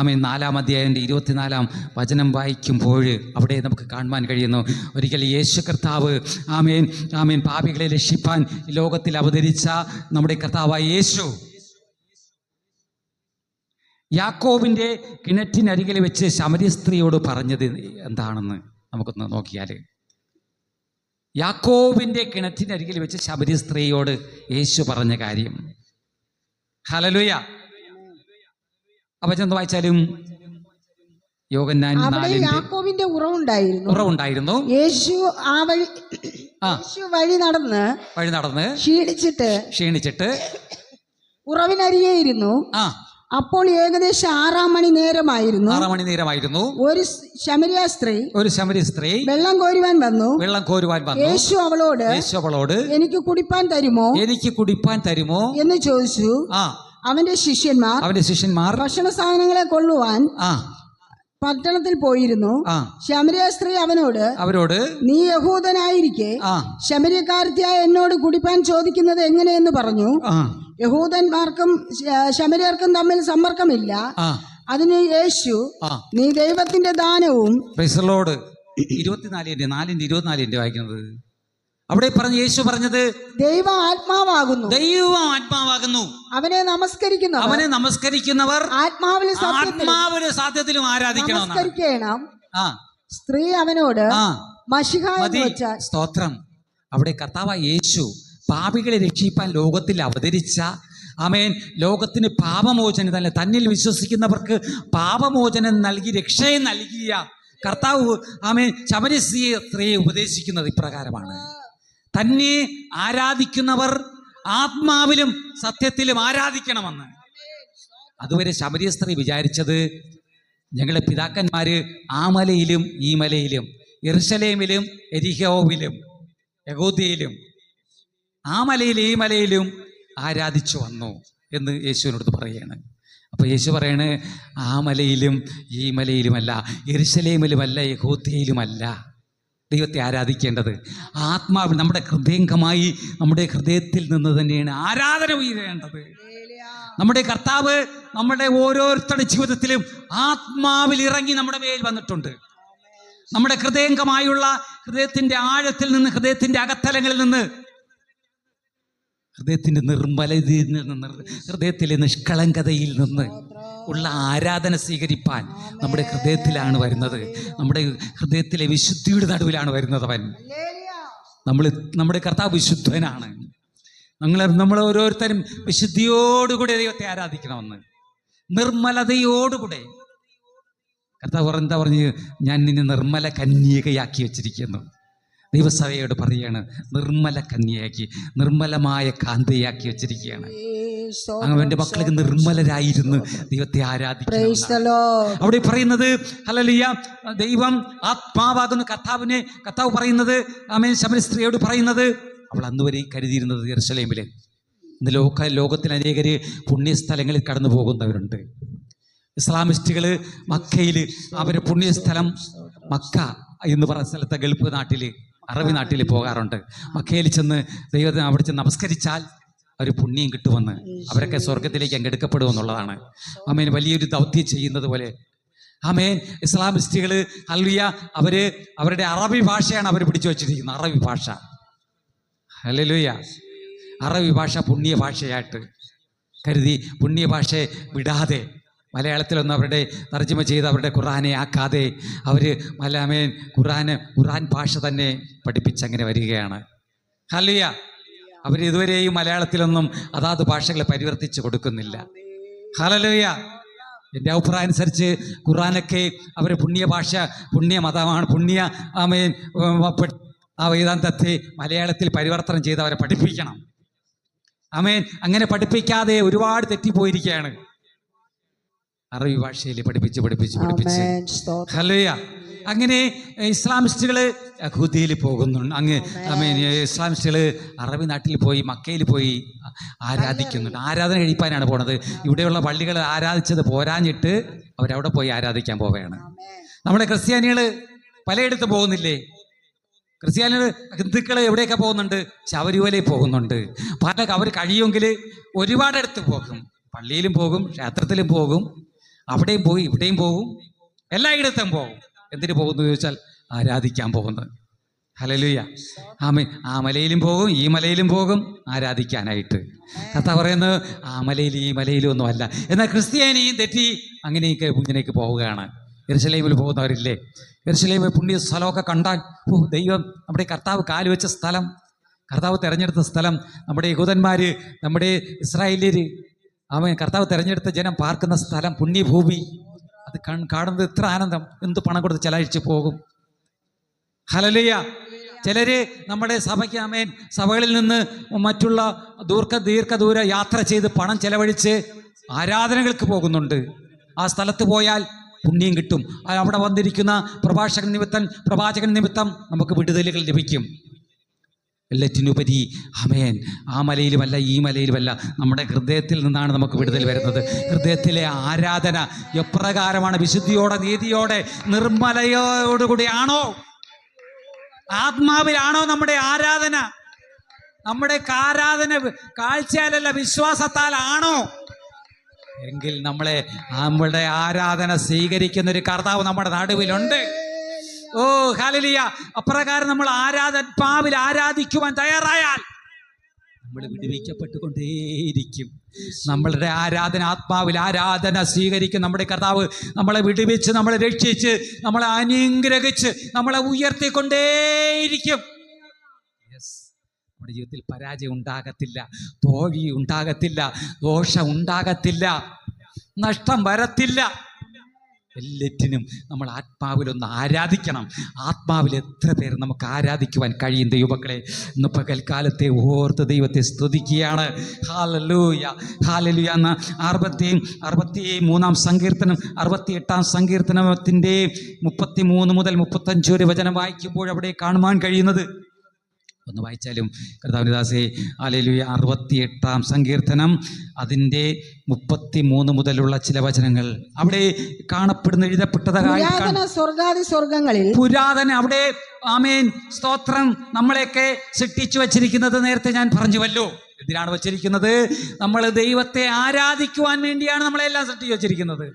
ആമേൻ 4-ാം അധ്യായത്തിന്റെ 24-ാം വചനം വായിക്കുമ്പോൾ അവിടെ നമുക്ക് കാണുവാൻ കഴിയുന്നു, ഒരിക്കൽ യേശു കർത്താവ് ആമേൻ പാപികളെ രക്ഷിപ്പാൻ ലോകത്തിൽ അവതരിച്ച നമ്മുടെ കർത്താവായ യേശു യാക്കോബിൻ്റെ കിണറ്റിനരികിൽ വെച്ച് ശമര്യ സ്ത്രീയോട് പറഞ്ഞത് എന്താണെന്ന് നമുക്കൊന്ന് നോക്കിയാൽ. യാക്കോബിൻ്റെ കിണറ്റിനരികിൽ വെച്ച് ശമര്യ സ്ത്രീയോട് യേശു പറഞ്ഞ കാര്യം. ഹല്ലേലൂയ. അപ്പൊ ചെന്ന് വായിച്ചാലും യോഹന്നാൻ 4 യാക്കോബിന്റെ ഉറവുണ്ടായിരുന്നു. യേശു വഴി നടന്ന് ക്ഷീണിച്ചിട്ട് ഉറവിനരികെ ഇരുന്നു. അപ്പോൾ ഏകദേശം 6-ാം മണി നേരമായിരുന്നു. ഒരു ശമര്യ സ്ത്രീ വെള്ളം കോരുവാൻ വന്നു. യേശു അവളോട് എനിക്ക് കുടിപ്പാൻ തരുമോ എന്ന് ചോദിച്ചു. അവന്റെ ശിഷ്യന്മാർ ഭക്ഷണ സാധനങ്ങളെ കൊള്ളുവാൻ പട്ടണത്തിൽ പോയിരുന്നു. ശമര്യ സ്ത്രീ അവരോട് നീ യഹൂദനായിരിക്കെ ശമര്യക്കാരത്തിയായ എന്നോട് കുടിപ്പാൻ ചോദിക്കുന്നത് എങ്ങനെയെന്ന് പറഞ്ഞു. യഹൂദന്മാർക്കും ശമര്യർക്കും തമ്മിൽ സമ്പർക്കമില്ല. അതിന് യേശു നീ ദൈവത്തിന്റെ ദാനവും 24 വായിക്കുന്നത് അവിടെ യേശു പറഞ്ഞത് ദൈവ ആത്മാവാകുന്നു. അവനെ നമസ്കരിക്കുന്നവർ ആത്മാവിലും സത്യത്തിലും നമസ്കരിക്കണം. സ്ത്രീ അവനോട് സ്തോത്രം. അവിടെ കർത്താവായ യേശു പാപികളെ രക്ഷിപ്പാൻ ലോകത്തിൽ അവതരിച്ച ആമേൻ ലോകത്തിന് പാപമോചനം തന്നെ തന്നിൽ വിശ്വസിക്കുന്നവർക്ക് പാപമോചനം നൽകി രക്ഷയെ നൽകിയ കർത്താവ് ആമേൻ ശമര്യ സ്ത്രീയെ ഉപദേശിക്കുന്നത് ഇപ്രകാരമാണ്. തന്നെ ആരാധിക്കുന്നവർ ആത്മാവിലും സത്യത്തിലും ആരാധിക്കണമെന്ന്. അതുവരെ ശമര്യ സ്ത്രീ വിചാരിച്ചത് ഞങ്ങളുടെ പിതാക്കന്മാര് ആ മലയിലും ഈ മലയിലും യെരൂശലേമിലും എരിഹോവിലും യഹൂദയിലും ആ മലയിലും ഈ മലയിലും ആരാധിച്ചു വന്നു എന്ന് യേശുവിനോട് പറയുകയാണ്. അപ്പോൾ യേശു പറയണ് ആ മലയിലും ഈ മലയിലുമല്ല, യെരൂശലേമിലുമല്ല, യഹൂദയിലുമല്ല ദൈവത്തെ ആരാധിക്കേണ്ടത്. ആത്മാവിൽ നമ്മുടെ ഹൃദയംഗമായി നമ്മുടെ ഹൃദയത്തിൽ നിന്ന് തന്നെയാണ് ആരാധന ഉയരേണ്ടത്. നമ്മുടെ കർത്താവ് നമ്മുടെ ഓരോരുത്തരുടെ ജീവിതത്തിലും ആത്മാവിൽ ഇറങ്ങി നമ്മുടെ മേൽ വന്നിട്ടുണ്ട്. നമ്മുടെ ഹൃദയത്തിന്റെ ആഴത്തിൽ നിന്ന്, ഹൃദയത്തിന്റെ അകത്തലങ്ങളിൽ നിന്ന്, ഹൃദയത്തിന്റെ നിർമ്മലതയിൽ നിന്ന്, ഹൃദയത്തിലെ നിഷ്കളങ്കതയിൽ നിന്ന് ഉള്ള ആരാധന സ്വീകരിപ്പാൻ നമ്മുടെ ഹൃദയത്തിലാണ് വരുന്നത്. നമ്മുടെ ഹൃദയത്തിലെ വിശുദ്ധിയുടെ നടുവിലാണ് വരുന്നത് അവൻ. നമ്മുടെ കർത്താവ് വിശുദ്ധനാണ്. നമ്മൾ ഓരോരുത്തരും വിശുദ്ധിയോടുകൂടി ദൈവത്തെ ആരാധിക്കണമെന്ന്, നിർമ്മലതയോടുകൂടെ. കർത്താവ് എന്താ പറഞ്ഞു? ഞാൻ നിന്നെ നിർമ്മല കന്യകയാക്കി വെച്ചിരിക്കുന്നു. ദൈവസഭയോട് പറയാണ്, നിർമ്മല കന്യയാക്കി, നിർമ്മലമായ കാന്തയാക്കി വെച്ചിരിക്കുകയാണ്. അവന്റെ മക്കൾക്ക് നിർമ്മലരായിരുന്നു ദൈവത്തെ ആരാധിക്കണം. അവിടെ പറയുന്നത് ഹല്ലേലൂയ, ദൈവം ആത്മാവാകുന്ന കർത്താവ് പറയുന്നത്, ആമേൻ, ശമരി സ്ത്രീയോട് പറയുന്നത്, അവൾ അന്ന് വരെ കരുതിയിരുന്നത് യെരൂശലേമിലെ. ഇന്ന് ലോകത്തിൽ അനേകര് പുണ്യസ്ഥലങ്ങളിൽ കടന്നു പോകുന്നവരുണ്ട്. ഇസ്ലാമിസ്റ്റുകൾ മക്കയിൽ അവരുടെ പുണ്യസ്ഥലം മക്ക എന്ന് പറയുന്ന സ്ഥലത്തെ ഗൾഫ് നാട്ടിൽ, അറബി നാട്ടിൽ പോകാറുണ്ട്. മക്കയിൽ ചെന്ന് ദൈവത്തെ അവിടെ ചെന്ന് നമസ്കരിച്ചാൽ അവർ പുണ്യം കിട്ടുമെന്ന്, അവരൊക്കെ സ്വർഗത്തിലേക്ക് അങ്ങെടുക്കപ്പെടുമെന്നുള്ളതാണ്. ആമേൻ, വലിയൊരു ദൗത്യം ചെയ്യുന്നത് പോലെ. ആമേൻ, ഇസ്ലാമിസ്റ്റുകൾ ഹല്ലേലൂയ, അവരുടെ അറബി ഭാഷയാണ് അവർ പിടിച്ചു വച്ചിരിക്കുന്നത്. അറബി ഭാഷ, ഹല്ലേലൂയ, അറബി ഭാഷ പുണ്യ ഭാഷയായിട്ട് കരുതി പുണ്യഭാഷയെ വിടാതെ, മലയാളത്തിലൊന്നും അവരുടെ തർജ്ജമ ചെയ്ത് അവരുടെ ഖുർആനെ ആക്കാതെ അവർ ആമേൻ ഖുർആൻ ഭാഷ തന്നെ പഠിപ്പിച്ചങ്ങനെ വരികയാണ്. ഹല്ലേലൂയ. അവരിതുവരെയും മലയാളത്തിലൊന്നും അതാത് ഭാഷകളെ പരിവർത്തിച്ച് കൊടുക്കുന്നില്ല. ഹല്ലേലൂയ. എൻ്റെ അഭിപ്രായം അനുസരിച്ച് ഖുർആനൊക്കെ അവർ പുണ്യഭാഷ, പുണ്യ ആമേൻ ആ വേദാന്തത്തെ മലയാളത്തിൽ പരിവർത്തനം ചെയ്ത് അവരെ പഠിപ്പിക്കണം. ആമേൻ. അങ്ങനെ പഠിപ്പിക്കാതെ ഒരുപാട് തെറ്റിപ്പോയിരിക്കുകയാണ്. അറബി ഭാഷയിൽ പഠിപ്പിച്ച് ഹല്ലേലൂയ. അങ്ങനെ ഇസ്ലാമിസ്റ്റുകൾ യഹൂദിയിൽ പോകുന്നുണ്ട്. ആമേൻ, ഇസ്ലാമിസ്റ്റുകൾ അറബി നാട്ടിൽ പോയി, മക്കയിൽ പോയി ആരാധിക്കുന്നുണ്ട്. ആരാധന കഴിപ്പാനാണ് പോണത്. ഇവിടെയുള്ള പള്ളികൾ ആരാധിച്ചത് പോരാഞ്ഞിട്ട് അവരവിടെ പോയി ആരാധിക്കാൻ പോവുകയാണ്. നമ്മുടെ ക്രിസ്ത്യാനികൾ പലയിടത്തും പോകുന്നില്ലേ? ക്രിസ്ത്യാനികൾ, ഹിന്ദുക്കൾ എവിടെയൊക്കെ പോകുന്നുണ്ട്? ശബരിമലയിൽ പോകുന്നുണ്ട്. അവർ കഴിയുമെങ്കിൽ ഒരുപാടിടത്ത് പോകും. പള്ളിയിലും പോകും, ക്ഷേത്രത്തിലും പോകും, അവിടെയും പോയി ഇവിടെയും പോകും, എല്ലായിടത്തും പോകും. എന്തിനു പോകുന്നു ചോദിച്ചാൽ ആരാധിക്കാൻ പോകുന്നത്. ഹല്ലേലൂയ. ആമേൻ. ആ മലയിലും പോകും, ഈ മലയിലും പോകും ആരാധിക്കാനായിട്ട്. കർത്താവ് പറയുന്നത് ആ മലയിലും ഈ മലയിലും ഒന്നും അല്ല. എന്നാൽ ക്രിസ്ത്യാനിയും തെറ്റി ഇങ്ങനെയൊക്കെ പോവുകയാണ്. യെരൂശലേമിൽ പോകുന്നവരില്ലേ? യെരൂശലേമിൽ പുണ്യ സ്ഥലമൊക്കെ കണ്ടാൽ, ദൈവം, നമ്മുടെ കർത്താവ് കാലുവെച്ച സ്ഥലം, കർത്താവ് തിരഞ്ഞെടുത്ത സ്ഥലം, നമ്മുടെ യഹൂദന്മാർ, നമ്മുടെ ഇസ്രായേലിയർ, അവൻ കർത്താവ് തിരഞ്ഞെടുത്ത ജനം പാർക്കുന്ന സ്ഥലം, പുണ്യഭൂമി, അത് കാണുന്നത് എത്ര ആനന്ദം! എന്ത് പണം കൊടുത്ത് ചെലവഴിച്ച് പോകും. ഹല്ലേലൂയ. ചിലര് നമ്മുടെ സഭയ്ക്ക്, ആമേൻ, സഭകളിൽ നിന്ന് മറ്റുള്ള ദീർഘദൂര യാത്ര ചെയ്ത് പണം ചെലവഴിച്ച് ആരാധനകൾക്ക് പോകുന്നുണ്ട്. ആ സ്ഥലത്ത് പോയാൽ പുണ്യം കിട്ടും. അവിടെ വന്നിരിക്കുന്ന പ്രവാചകൻ നിമിത്തം നമുക്ക് വിടുതലുകൾ ലഭിക്കും. എല്ലാറ്റിനുപരി ആമേൻ, ആ മലയിലുമല്ല ഈ മലയിലുമല്ല, നമ്മുടെ ഹൃദയത്തിൽ നിന്നാണ് നമുക്ക് വിടുതൽ വരുന്നത്. ഹൃദയത്തിലെ ആരാധന എപ്രകാരമാണ്? വിശുദ്ധിയോടെ, നീതിയോടെ, നിർമ്മലയോടുകൂടിയാണോ? ആത്മാവിലാണോ നമ്മുടെ ആരാധന? നമ്മുടെ ആരാധന കാഴ്ചയാലല്ല, വിശ്വാസത്താലാണോ? എങ്കിൽ നമ്മുടെ ആരാധന സ്വീകരിക്കുന്ന ഒരു കർത്താവ് നമ്മുടെ നടുവിലുണ്ട്. ഓ ഹല്ലേലൂയ. അപ്രകാരം നമ്മൾ ആത്മാവിൽ ആരാധിക്കുവാൻ തയ്യാറായാൽ നമ്മൾ വിടുവിക്കപ്പെട്ടുകൊണ്ടേയിരിക്കും. നമ്മളുടെ ആരാധന, ആത്മാവിൽ ആരാധന സ്വീകരിക്കും നമ്മുടെ കർത്താവ്. നമ്മളെ വിടുവിച്ച്, നമ്മളെ രക്ഷിച്ച്, നമ്മളെ അനുഗ്രഹിച്ച്, നമ്മളെ ഉയർത്തിക്കൊണ്ടേയിരിക്കും. നമ്മുടെ ജീവിതത്തിൽ പരാജയം ഉണ്ടാകത്തില്ല, തോൽവി ഉണ്ടാകത്തില്ല, ദോഷം ഉണ്ടാകത്തില്ല, നഷ്ടം വരത്തില്ല. എല്ലാറ്റിനും നമ്മൾ ആത്മാവിലൊന്ന് ആരാധിക്കണം. ആത്മാവിൽ എത്ര പേര് നമുക്ക് ആരാധിക്കുവാൻ കഴിയും ദൈവമക്കളെ? ഇന്ന് പകൽക്കാലത്തെ ഓർത്ത് ദൈവത്തെ സ്തുതിക്കുകയാണ്. Hallelujah, hallelujah. എന്ന 63 സങ്കീർത്തനം, 68 സങ്കീർത്തനത്തിൻ്റെ 33 മുതൽ 35 വരെ വചനം വായിക്കുമ്പോൾ അവിടെ കാണുവാൻ കഴിയുന്നത്, ഒന്ന് വായിച്ചാലും കർത്താവിൻദാസേ. ഹല്ലേലൂയ. 68-ാം സങ്കീർത്തനം അതിൻ്റെ 33 മുതലുള്ള ചില വചനങ്ങൾ അവിടെ കാണപ്പെടുന്ന എഴുതപ്പെട്ടതായി സ്വർഗങ്ങളിൽ പുരാതന അവിടെ ആമേൻ സ്തോത്രം നമ്മളെയൊക്കെ സൃഷ്ടിച്ചു വച്ചിരിക്കുന്നത് നേരത്തെ ഞാൻ പറഞ്ഞുവല്ലോ. എന്തിനാണ് വച്ചിരിക്കുന്നത്? നമ്മൾ ദൈവത്തെ ആരാധിക്കുവാൻ വേണ്ടിയാണ് നമ്മളെല്ലാം സൃഷ്ടിച്ചു വച്ചിരിക്കുന്നത്.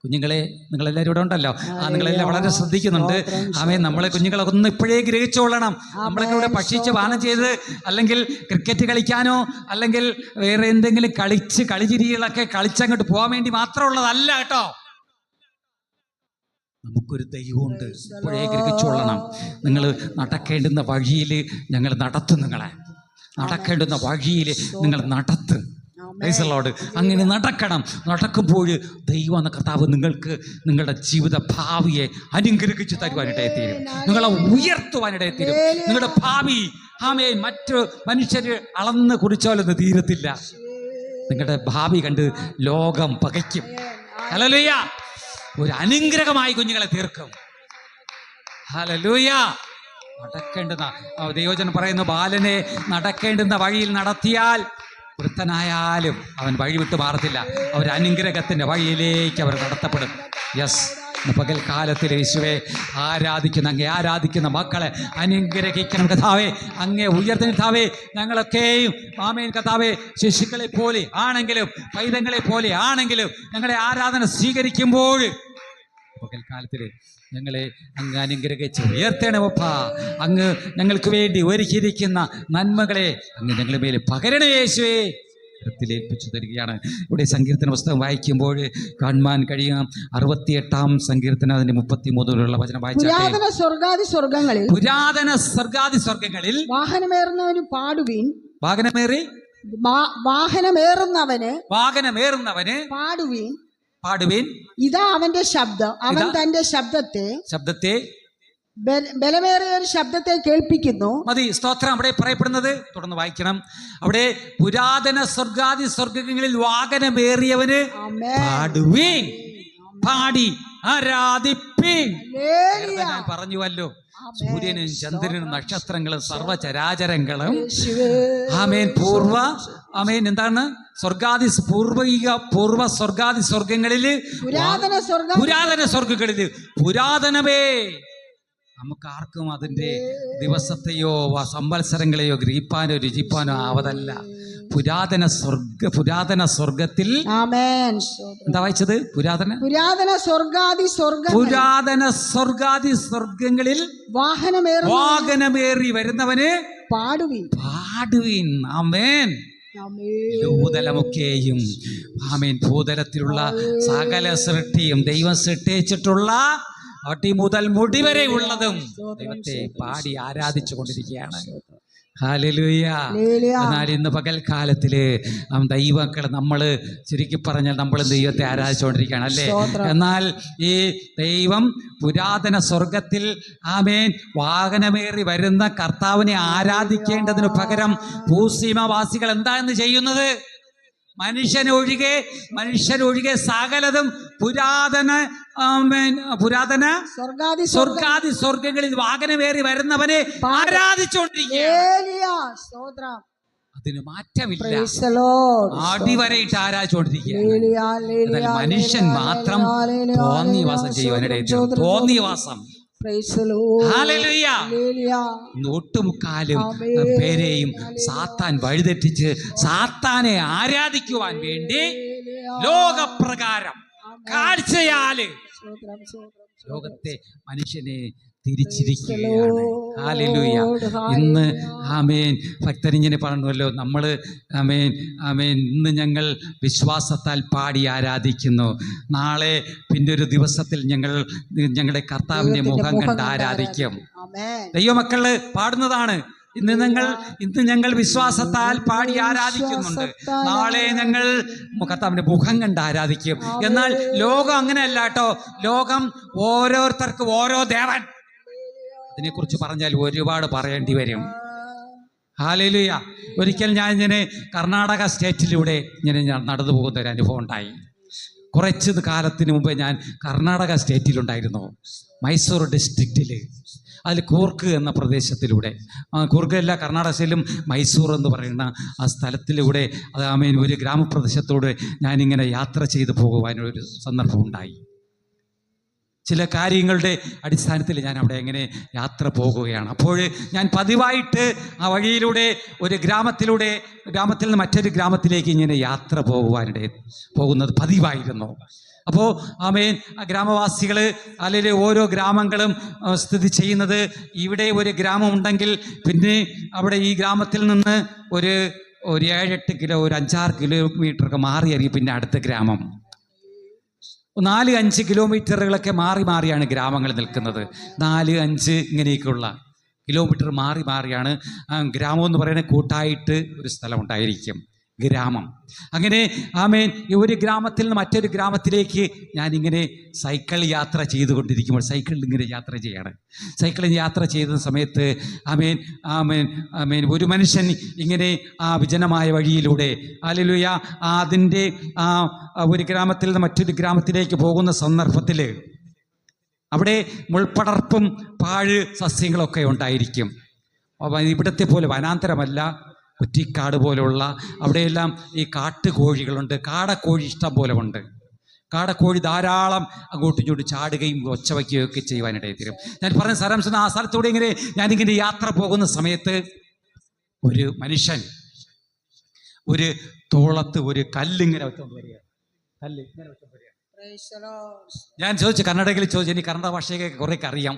കുഞ്ഞുങ്ങളെ, നിങ്ങളെല്ലാവരും ഇവിടെ ഉണ്ടല്ലോ. നിങ്ങളെല്ലാം വളരെ ശ്രദ്ധിക്കുന്നുണ്ട്. ആമേൻ. നമ്മളെ കുഞ്ഞുങ്ങളെ ഒന്ന് ഇപ്പോഴേ ഗ്രഹിച്ചോളണം. നമ്മളൊക്കെ ഇവിടെ ഭക്ഷിച്ച് പാനം ചെയ്ത് അല്ലെങ്കിൽ ക്രിക്കറ്റ് കളിക്കാനോ അല്ലെങ്കിൽ വേറെ എന്തെങ്കിലും കളിചിരികളൊക്കെ കളിച്ചങ്ങോട്ട് പോകാൻ വേണ്ടി മാത്രമുള്ളതല്ല കേട്ടോ. നമുക്കൊരു ദൈവമുണ്ട്. ഇപ്പോഴേ ഗ്രഹിച്ചോളണം. നിങ്ങൾ നടക്കേണ്ടുന്ന വഴിയിൽ ഞങ്ങൾ നടത്തും. നിങ്ങളെ നടക്കേണ്ടുന്ന വഴിയിൽ നിങ്ങൾ നടത്തും. അങ്ങനെ നടക്കണം. നടക്കുമ്പോൾ ദൈവം എന്ന കർത്താവ് നിങ്ങൾക്ക് നിങ്ങളുടെ ജീവിത ഭാവിയെ അനുഗ്രഹിച്ച് തരുവാനിടയെത്തീരും. നിങ്ങളെ ഉയർത്തുവാനിടയെത്തീരും. നിങ്ങളുടെ ഭാവി ആമേൻ മറ്റു മനുഷ്യർ അളന്ന് കുറിച്ചാലൊന്നും തീരത്തില്ല. നിങ്ങളുടെ ഭാവി കണ്ട് ലോകം പകയ്ക്കും. ഹല്ലേലൂയ. ഒരു അനുഗ്രഹമായി കുഞ്ഞുങ്ങളെ തീർക്കും. ഹല്ലേലൂയ. നടക്കേണ്ടുന്ന ദൈവജനം പറയുന്നു, ബാലനെ നടക്കേണ്ടുന്ന വഴിയിൽ നടത്തിയാൽ വൃദ്ധനായാലും അവൻ വഴി വിട്ടു മാറത്തില്ല. അവർ അനുഗ്രഹത്തിൻ്റെ വഴിയിലേക്ക് അവർ നടത്തപ്പെടും. യെസ്. പകൽക്കാലത്തിൽ യേശുവെ ആരാധിക്കുന്ന മക്കളെ അനുഗ്രഹിക്കണം കർത്താവേ. അങ്ങേ ഉയർത്തുന്ന കർത്താവേ. ഞങ്ങളൊക്കെയും ആമേൻ കർത്താവേ ശിശുക്കളെ പോലെ ആണെങ്കിലും പൈതങ്ങളെ പോലെ ആണെങ്കിലും ഞങ്ങളെ ആരാധന സ്വീകരിക്കുമ്പോൾ പകൽക്കാലത്തിൽ ഞങ്ങളെ അങ്ങ് അനുഗ്രഹിച്ച് ഉയർത്തണമപ്പ. അങ്ങ് ഞങ്ങൾക്ക് വേണ്ടി ഒരുക്കിയിരിക്കുന്ന നന്മകളെ അങ്ങ് ഞങ്ങളുടെ മേൽ പകരണ യേശുവേ ത്തിലേൽപ്പിച്ചു തരികയാണ്. ഇവിടെ സങ്കീർത്തന പുസ്തകം വായിക്കുമ്പോൾ കാണുവാൻ കഴിയാം. 68-ാം സങ്കീർത്തനം അതിന്റെ 33-ലുള്ള വചനം വായിച്ചാൽ പുരാതന സ്വർഗാദി സ്വർഗങ്ങളിൽ വാഹനമേറുന്നവന് പാടുവിൻ. വാഹനമേറുന്നവന് പാടുവിൻ. ഇതാ അവന്റെ ശബ്ദം. അവൻ തന്റെ ശബ്ദത്തെ ബലമേറിയ ഒരു ശബ്ദത്തെ കേൾപ്പിക്കുന്നു. മതി. സ്തോത്രം. അവിടെ പറയപ്പെടുന്നത് തുടർന്ന് വായിക്കണം. അവിടെ പുരാതന സ്വർഗാദി സ്വർഗങ്ങളിൽ വാഹനമേറിയവന് പാടുവിൻ, പാടി ആരാധിപ്പിൻ. ഞാൻ പറഞ്ഞുവല്ലോ, സൂര്യനും ചന്ദ്രനും നക്ഷത്രങ്ങളും സർവചരാചരങ്ങളും ആമേൻ എന്താണ് പൂർവ സ്വർഗാദി സ്വർഗങ്ങളില് പുരാതന സ്വർഗങ്ങളില് പുരാതനമേ. നമുക്ക് ആർക്കും അതിൻ്റെ ദിവസത്തെയോ സംവത്സരങ്ങളെയോ ഗ്രഹിപ്പാനോ രുചിപ്പാനോ ആവതല്ല. പുരാതന സ്വർഗത്തിൽ എന്താ വായിച്ചത്? പുരാതന സ്വർഗാദി സ്വർഗങ്ങളിൽ വാഹനമേറി വരുന്നവന് പാടുവിൻ. ആമേൻ. ഭൂതലമൊക്കെയും ആമേൻ ഭൂതലത്തിലുള്ള സകല സൃഷ്ടിയും ദൈവം സൃഷ്ടിച്ചിട്ടുള്ള അടി മുതൽ മുടി വരെ ഉള്ളതും ദൈവത്തെ പാടി ആരാധിച്ചു കൊണ്ടിരിക്കുകയാണ്. ഹല്ലേലൂയ. എന്നാൽ ഇന്ന് പകൽക്കാലത്തില് ദൈവമക്കളെ നമ്മള് ചുരുക്കി പറഞ്ഞാൽ നമ്മൾ ദൈവത്തെ ആരാധിച്ചുകൊണ്ടിരിക്കുകയാണ് അല്ലേ. എന്നാൽ ഈ ദൈവം പുരാതന സ്വർഗത്തിൽ ആമേൻ വാഹനമേറി വരുന്ന കർത്താവിനെ ആരാധിക്കേണ്ടതിന് പകരം ഭൂസീമവാസികൾ എന്താന്ന് ചെയ്യുന്നത്? മനുഷ്യനൊഴികെ സകലതും പുരാതന സ്വർഗാദി സ്വർഗങ്ങളിൽ വാഹനമേറി വരുന്നവനെ ആരാധിച്ചുകൊണ്ടിരിക്കുകയാണ്. അതിന് മാറ്റമില്ല. അടിവരയിട്ട് ആരാധിച്ചുകൊണ്ടിരിക്കുകയാണ്. മനുഷ്യൻ മാത്രം തോന്നിയവാസം ചെയ്യുവാനിടയിൽ തോന്നിയവാസം. ഒട്ടുമുക്കാലും പേരെയും സാത്താൻ വഴിതെറ്റിച്ച് സാത്താനെ ആരാധിക്കുവാൻ വേണ്ടി ലോകപ്രകാരം കാഴ്ചയാല് ലോകത്തെ മനുഷ്യനെ തിരിച്ചിരിക്കുകയാണ്. ഹല്ലേലൂയ. ഇന്ന് ആമേൻ ഭക്തരിങ്ങനെ പറഞ്ഞല്ലോ, നമ്മൾ ആമേൻ ഇന്ന് ഞങ്ങൾ വിശ്വാസത്താൽ പാടി ആരാധിക്കുന്നു. നാളെ പിന്നെ ഒരു ദിവസത്തിൽ ഞങ്ങളുടെ കർത്താവിന്റെ മുഖം കണ്ട് ആരാധിക്കും. ദൈവമക്കള് പാടുന്നതാണ്. ഇന്ന് ഞങ്ങൾ വിശ്വാസത്താൽ പാടി ആരാധിക്കുന്നുണ്ട്. നാളെ ഞങ്ങൾ കർത്താവിന്റെ മുഖം കണ്ട് ആരാധിക്കും. എന്നാൽ ലോകം അങ്ങനെയല്ല കേട്ടോ. ലോകം ഓരോരുത്തർക്കും ഓരോ ദേവൻ. അതിനെക്കുറിച്ച് പറഞ്ഞാൽ ഒരുപാട് പറയേണ്ടി വരും. ഹല്ലേലൂയ. ഒരിക്കൽ ഞാൻ കർണാടക സ്റ്റേറ്റിലൂടെ ഞാൻ നടന്നു പോകുന്ന ഒരു അനുഭവം ഉണ്ടായി. കുറച്ച് കാലത്തിന് മുമ്പ് ഞാൻ കർണാടക സ്റ്റേറ്റിലുണ്ടായിരുന്നു, മൈസൂർ ഡിസ്ട്രിക്റ്റിൽ. അതിൽ കൂർഗ് എന്ന പ്രദേശത്തിലൂടെ, കൂർഗല്ല, കർണാടകയിലും മൈസൂർ എന്ന് പറയുന്ന ആ സ്ഥലത്തിലൂടെ ആമേൻ ഒരു ഗ്രാമപ്രദേശത്തോട് ഞാനിങ്ങനെ യാത്ര ചെയ്തു പോകുവാനൊരു സന്ദർഭമുണ്ടായി. ചില കാര്യങ്ങളുടെ അടിസ്ഥാനത്തിൽ ഞാൻ അവിടെ എങ്ങനെ യാത്ര പോകുകയാണ്. അപ്പോൾ ഞാൻ പതിവായിട്ട് ആ വഴിയിലൂടെ ഒരു ഗ്രാമത്തിൽ നിന്ന് മറ്റൊരു ഗ്രാമത്തിലേക്ക് ഇങ്ങനെ യാത്ര പോകുന്നത് പതിവായിരുന്നു. അപ്പോൾ ആമേൻ ആ ഗ്രാമവാസികൾ അല്ലെങ്കിൽ ഓരോ ഗ്രാമങ്ങളും സ്ഥിതി ചെയ്യുന്നത്, ഇവിടെ ഒരു ഗ്രാമമുണ്ടെങ്കിൽ പിന്നെ അവിടെ ഈ ഗ്രാമത്തിൽ നിന്ന് ഒരു 7-8 കിലോ, ഒരു 5-6 കിലോമീറ്ററൊക്കെ മാറിയായിരിക്കും പിന്നെ അടുത്ത ഗ്രാമം. 4-5 കിലോമീറ്ററുകളൊക്കെ മാറിയാണ് ഗ്രാമങ്ങൾ നിൽക്കുന്നത്. 4-5 ഇങ്ങനെയൊക്കെയുള്ള കിലോമീറ്റർ മാറിയാണ് ഗ്രാമം എന്ന് പറയുന്നത്. കൂട്ടായിട്ട് ഒരു സ്ഥലമുണ്ടായിരിക്കും ഗ്രാമം. അങ്ങനെ ആമേൻ ഒരു ഗ്രാമത്തിൽ നിന്ന് മറ്റൊരു ഗ്രാമത്തിലേക്ക് ഞാനിങ്ങനെ സൈക്കിൾ യാത്ര ചെയ്തുകൊണ്ടിരിക്കുമ്പോൾ, സൈക്കിളിൽ ഇങ്ങനെ യാത്ര ചെയ്യാണ്. സൈക്കിളിൽ യാത്ര ചെയ്യുന്ന സമയത്ത് ആമേൻ ഒരു മനുഷ്യൻ ഇങ്ങനെ ആ വിജനമായ വഴിയിലൂടെ ഹല്ലേലൂയ അതിൻ്റെ ഒരു ഗ്രാമത്തിൽ നിന്ന് മറ്റൊരു ഗ്രാമത്തിലേക്ക് പോകുന്ന സന്ദർഭത്തിൽ അവിടെ മുൾപ്പടർപ്പും പാഴ് സസ്യങ്ങളൊക്കെ ഉണ്ടായിരിക്കും. ഇവിടത്തെ പോലെ വനാന്തരമല്ല, കുറ്റിക്കാട് പോലെയുള്ള അവിടെയെല്ലാം ഈ കാട്ടുകോഴികളുണ്ട്. കാടക്കോഴി ഇഷ്ടം പോലെ ഉണ്ട്. കാടക്കോഴി ധാരാളം അങ്ങോട്ടും ഇങ്ങോട്ടും ചാടുകയും ഒച്ച വയ്ക്കുകയും ഒക്കെ ചെയ്യുവാനിടയിൽ തീരും. ഞാൻ പറഞ്ഞ സാരാംശം, ആ സ്ഥലത്തൂടെ ഞാനിങ്ങനെ യാത്ര പോകുന്ന സമയത്ത് ഒരു മനുഷ്യൻ ഒരു തോളത്ത് ഒരു കല്ലിങ്ങനെ വെച്ചോണ്ട് വരിക. ഞാൻ ചോദിച്ചു, കന്നഡയിൽ ചോദിച്ചു, എനിക്ക് കന്നഡ ഭാഷയൊക്കെ കുറേയൊക്കെ അറിയാം.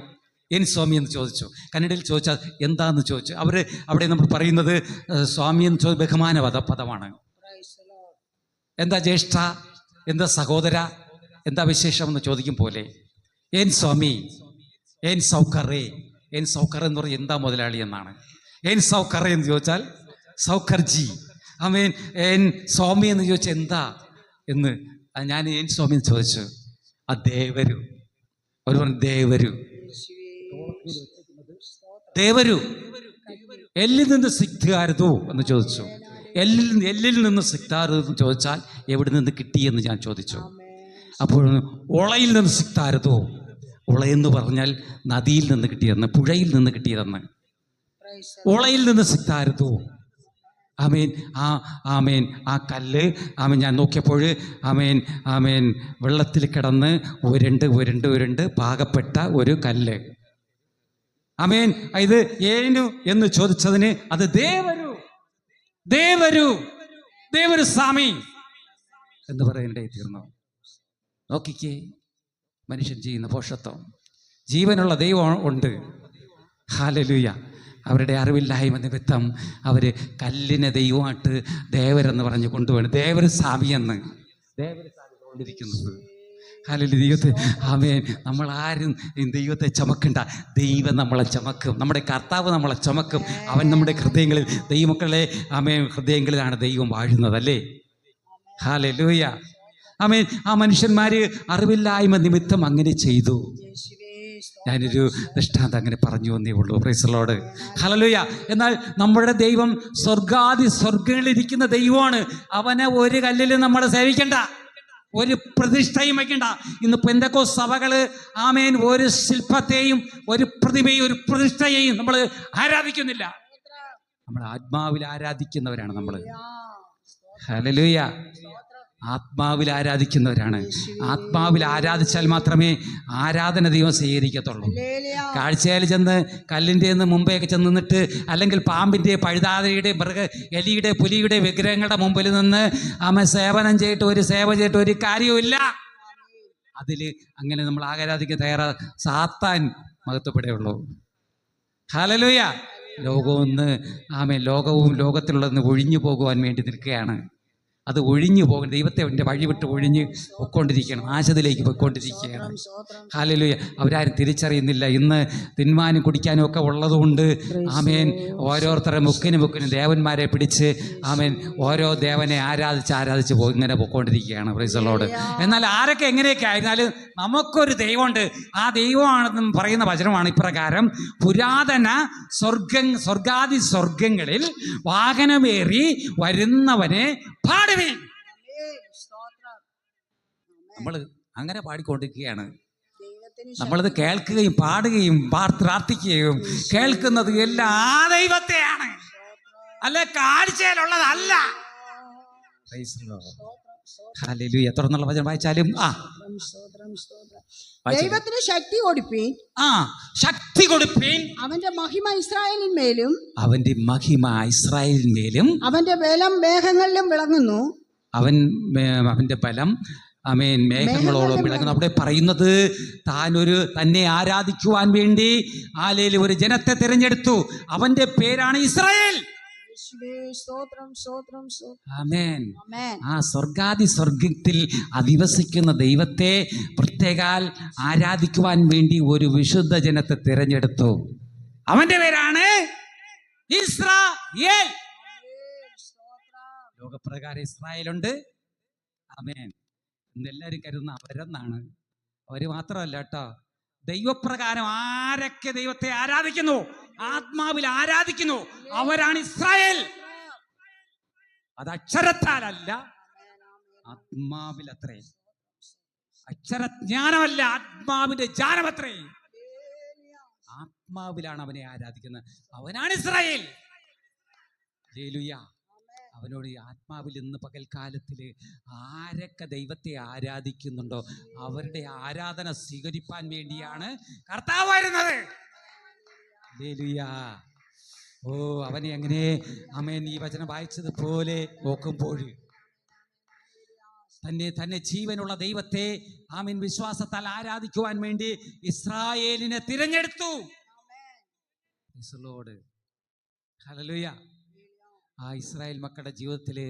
എൻ സ്വാമി എന്ന് ചോദിച്ചു. കന്നഡയിൽ ചോദിച്ചാൽ എന്താന്ന് ചോദിച്ചു. അവിടെ നമ്മൾ പറയുന്നത് സ്വാമി എന്ന് ചോദിച്ച ബഹുമാന പദമാണ്. എന്താ ജ്യേഷ്ഠ, എന്താ സഹോദര, എന്താ വിശേഷം എന്ന് ചോദിക്കും പോലെ എൻ സ്വാമി, എൻ സൗക്കറേ. എൻ സൗക്കർ എന്ന് പറഞ്ഞാൽ എന്താ മുതലാളി എന്നാണ്. എൻ സൗക്കറേ എന്ന് ചോദിച്ചാൽ സൗക്കർജി. ആമേൻ. എൻ സ്വാമി എന്ന് ചോദിച്ചാൽ എന്താ എന്ന് ഞാൻ എൻ സ്വാമി എന്ന് ചോദിച്ചു. ആ ദേവരു, അവർ പറഞ്ഞു ദേവരു എല്ലിൽ നിന്ന് സിക്താരതോ എന്ന് ചോദിച്ചു. എല്ലിൽ നിന്ന് സിക്താരതോ എന്ന് ചോദിച്ചാൽ എവിടെ നിന്ന് കിട്ടിയെന്ന് ഞാൻ ചോദിച്ചു. അപ്പോൾ ഉളയിൽ നിന്ന് സിക്താരതോ, ഉളയെന്ന് പറഞ്ഞാൽ നദിയിൽ നിന്ന് കിട്ടിയതെന്ന്, പുഴയിൽ നിന്ന് കിട്ടിയതെന്ന്. ഉളയിൽ നിന്ന് സിക്താരതോ. ആമേൻ ആ കല്ല് ഞാൻ നോക്കിയപ്പോൾ വെള്ളത്തിൽ കിടന്ന് ഉരുണ്ട് പാകപ്പെട്ട ഒരു കല്ല്. ഇത് ഏനു എന്ന് ചോദിച്ചതിന് അത് ദേവരു സ്വാമി എന്ന് പറയേണ്ടേ തീർന്നു. നോക്കിക്കേ, മനുഷ്യൻ ചെയ്യുന്ന പോഷത്വം. ജീവനുള്ള ദൈവം ഉണ്ട്. ഹല്ലേലൂയ. അവരുടെ അറിവില്ലായ്മ നിമിത്തം അവർ കല്ലിനെ ദൈവമായിട്ട് ദേവരെന്ന് പറഞ്ഞ് കൊണ്ടുപോകണം. ദേവര് സ്വാമിയെന്ന് കൊണ്ടിരിക്കുന്നത്. ഹല്ലേലൂയ. ദൈവത്തെ നമ്മളാരും ദൈവത്തെ ചുമക്കണ്ട, ദൈവം നമ്മളെ ചുമക്കും. നമ്മുടെ കർത്താവ് നമ്മളെ ചുമക്കും. അവൻ നമ്മുടെ ഹൃദയങ്ങളിൽ, ദൈവമക്കളെ ഹൃദയങ്ങളിലാണ് ദൈവം വാഴുന്നത്, അല്ലേ? ഹല്ലേലൂയ. ആ മനുഷ്യന്മാര് അറിവില്ലായ്മ നിമിത്തം അങ്ങനെ ചെയ്തു. ഞാനൊരു ദൃഷ്ടാന്തം അങ്ങനെ പറഞ്ഞു എന്നേ ഉള്ളൂ. Price the Lord. ഹല്ലേലൂയ. എന്നാൽ നമ്മുടെ ദൈവം സ്വർഗ്ഗങ്ങളിലിരിക്കുന്ന ദൈവമാണ്. അവനെ ഒരു കല്ലിലും നമ്മൾ സേവിക്കണ്ട, ഒരു പ്രതിഷ്ഠയും വയ്ക്കണ്ട. ഇന്ന് പെന്തക്കോസ്ത് സഭകള് ഒരു ശില്പത്തെയും ഒരു പ്രതിമയും ഒരു പ്രതിഷ്ഠയെയും നമ്മൾ ആരാധിക്കുന്നില്ല. നമ്മൾ ആത്മാവിൽ ആരാധിക്കുന്നവരാണ് നമ്മൾ. ഹല്ലേലൂയ. ആത്മാവിൽ ആരാധിക്കുന്നവരാണ്. ആത്മാവിൽ ആരാധിച്ചാൽ മാത്രമേ ആരാധന ദൈവം സ്വീകരിക്കത്തുള്ളൂ. കാഴ്ചയിൽ ചെന്ന് കല്ലിൻ്റെ മുമ്പേക്ക് ചെന്ന് നിന്നിട്ട്, അല്ലെങ്കിൽ പാമ്പിൻ്റെ, പഴുതാതയുടെ, എലിയുടെ, പുലിയുടെ വിഗ്രഹങ്ങളുടെ മുമ്പിൽ നിന്ന് സേവനം ചെയ്തിട്ട് ഒരു കാര്യവുമില്ല. അതിൽ അങ്ങനെ നമ്മൾ ആരാധിക്കാൻ തയ്യാറാ, സാത്താൻ മഹത്വപ്പെടുകയുള്ളൂ. ഹല്ലേലൂയ. ലോകവും ലോകത്തിലുള്ളതെന്ന് ഒഴിഞ്ഞു പോകുവാൻ വേണ്ടി നിൽക്കുകയാണ്. അത് ഒഴിഞ്ഞു പോകണം. ദൈവത്തെ വഴി വിട്ട് ഒഴിഞ്ഞ് പൊയ്ക്കൊണ്ടിരിക്കുകയാണ്, നാശത്തിലേക്ക് പൊയ്ക്കൊണ്ടിരിക്കുകയാണ്. ഹല്ലേലൂയ. അവരാരും തിരിച്ചറിയുന്നില്ല. ഇന്ന് തിന്മാനും കുടിക്കാനും ഒക്കെ ഉള്ളതുകൊണ്ട് ഓരോരുത്തരുടെ മുക്കിനും ദേവന്മാരെ പിടിച്ച് ഓരോ ദേവനെ ആരാധിച്ച് ഇങ്ങനെ പൊയ്ക്കൊണ്ടിരിക്കുകയാണ്. Price the Lord. എന്നാൽ ആരൊക്കെ എങ്ങനെയൊക്കെ ആയിരുന്നാലും നമുക്കൊരു ദൈവമുണ്ട്. ആ ദൈവമാണെന്ന് പറയുന്ന വചനമാണ് ഇപ്രകാരം: പുരാതന സ്വർഗാദി സ്വർഗങ്ങളിൽ വാഹനമേറി വരുന്നവനെ പാടുവീൻ. നമ്മൾ അങ്ങനെ പാടിക്കൊണ്ടിരിക്കുകയാണ്. നമ്മളിത് കേൾക്കുകയും പാടുകയും പ്രാർത്ഥിക്കുകയും കേൾക്കുന്നത് എല്ലാം ആ ദൈവത്തെയാണ്, അല്ലെ കാഴ്ചയിലുള്ളതല്ല. തുടർന്നുള്ള വചനം വായിച്ചാലും ദൈവത്തിന് ശക്തി കൊടുപ്പീൻ, ശക്തി കൊടുപ്പീൻ, അവന്റെ മഹിമ ഇസ്രായേലിന്മേലും, അവന്റെ മഹിമ ഇസ്രായേലിന്മേലും, അവന്റെ ബലം മേഘങ്ങളിലും വിളങ്ങുന്നു, അവന്റെ ബലം മേഘങ്ങളോളം വിളങ്ങുന്നു. അവിടെ പറയുന്നത് തന്നെ ആരാധിക്കുവാൻ വേണ്ടി ആലയിൽ ഒരു ജനത്തെ തിരഞ്ഞെടുത്തു. അവന്റെ പേരാണ് ഇസ്രായേൽ. ആമേൻ. ആ സ്വർഗാദി സ്വർഗത്തിൽ അധിവസിക്കുന്ന ദൈവത്തെ പ്രത്യേകാൽ ആരാധിക്കുവാൻ വേണ്ടി ഒരു വിശുദ്ധ ജനത്തെ തിരഞ്ഞെടുത്തു. അവന്റെ പേരാണ് ഇസ്രായേൽ. ലോകപ്രകാരം ഇസ്രായേലുണ്ട്. ആമേൻ. ഇന്നെല്ലാവരും കരുതുന്ന അവരെന്നാണ്. അവര് മാത്രമല്ല കേട്ടോ, ദൈവപ്രകാരം ആരൊക്കെ ദൈവത്തെ ആരാധിക്കുന്നു, ആത്മാവിൽ ആരാധിക്കുന്നു, അവരാണ് ഇസ്രായേൽ. അത് അക്ഷരത്താലല്ല, ആത്മാവിൽ അത്രേ. അക്ഷരജ്ഞാനമല്ല, ആത്മാവിന്റെ ജ്ഞാനമത്രേ. ആത്മാവിലാണ് അവനെ ആരാധിക്കുന്നത്. അവനാണ് ഇസ്രായേൽ. ഹല്ലേലൂയ. അവനോട് ഈ ആത്മാവിൽ ഇന്ന് പകൽക്കാലത്തില് ആരൊക്കെ ദൈവത്തെ ആരാധിക്കുന്നുണ്ടോ അവരുടെ ആരാധന സ്വീകരിപ്പാൻ വേണ്ടിയാണ് കർത്താവ് വരുന്നത്. ഹല്ലേലൂയ. ഓ, അവനെ എങ്ങനെ ആമേൻ ഈ വചനം വായിച്ചതുപോലെ നോക്കുമ്പോൾ തന്നെ ജീവനുള്ള ദൈവത്തെ ആമേൻ വിശ്വാസത്താൽ ആരാധിക്കുവാൻ വേണ്ടി ഇസ്രായേലിനെ തിരഞ്ഞെടുത്തു. ഹല്ലേലൂയ. ആ ഇസ്രായേൽ മക്കളുടെ ജീവിതത്തില്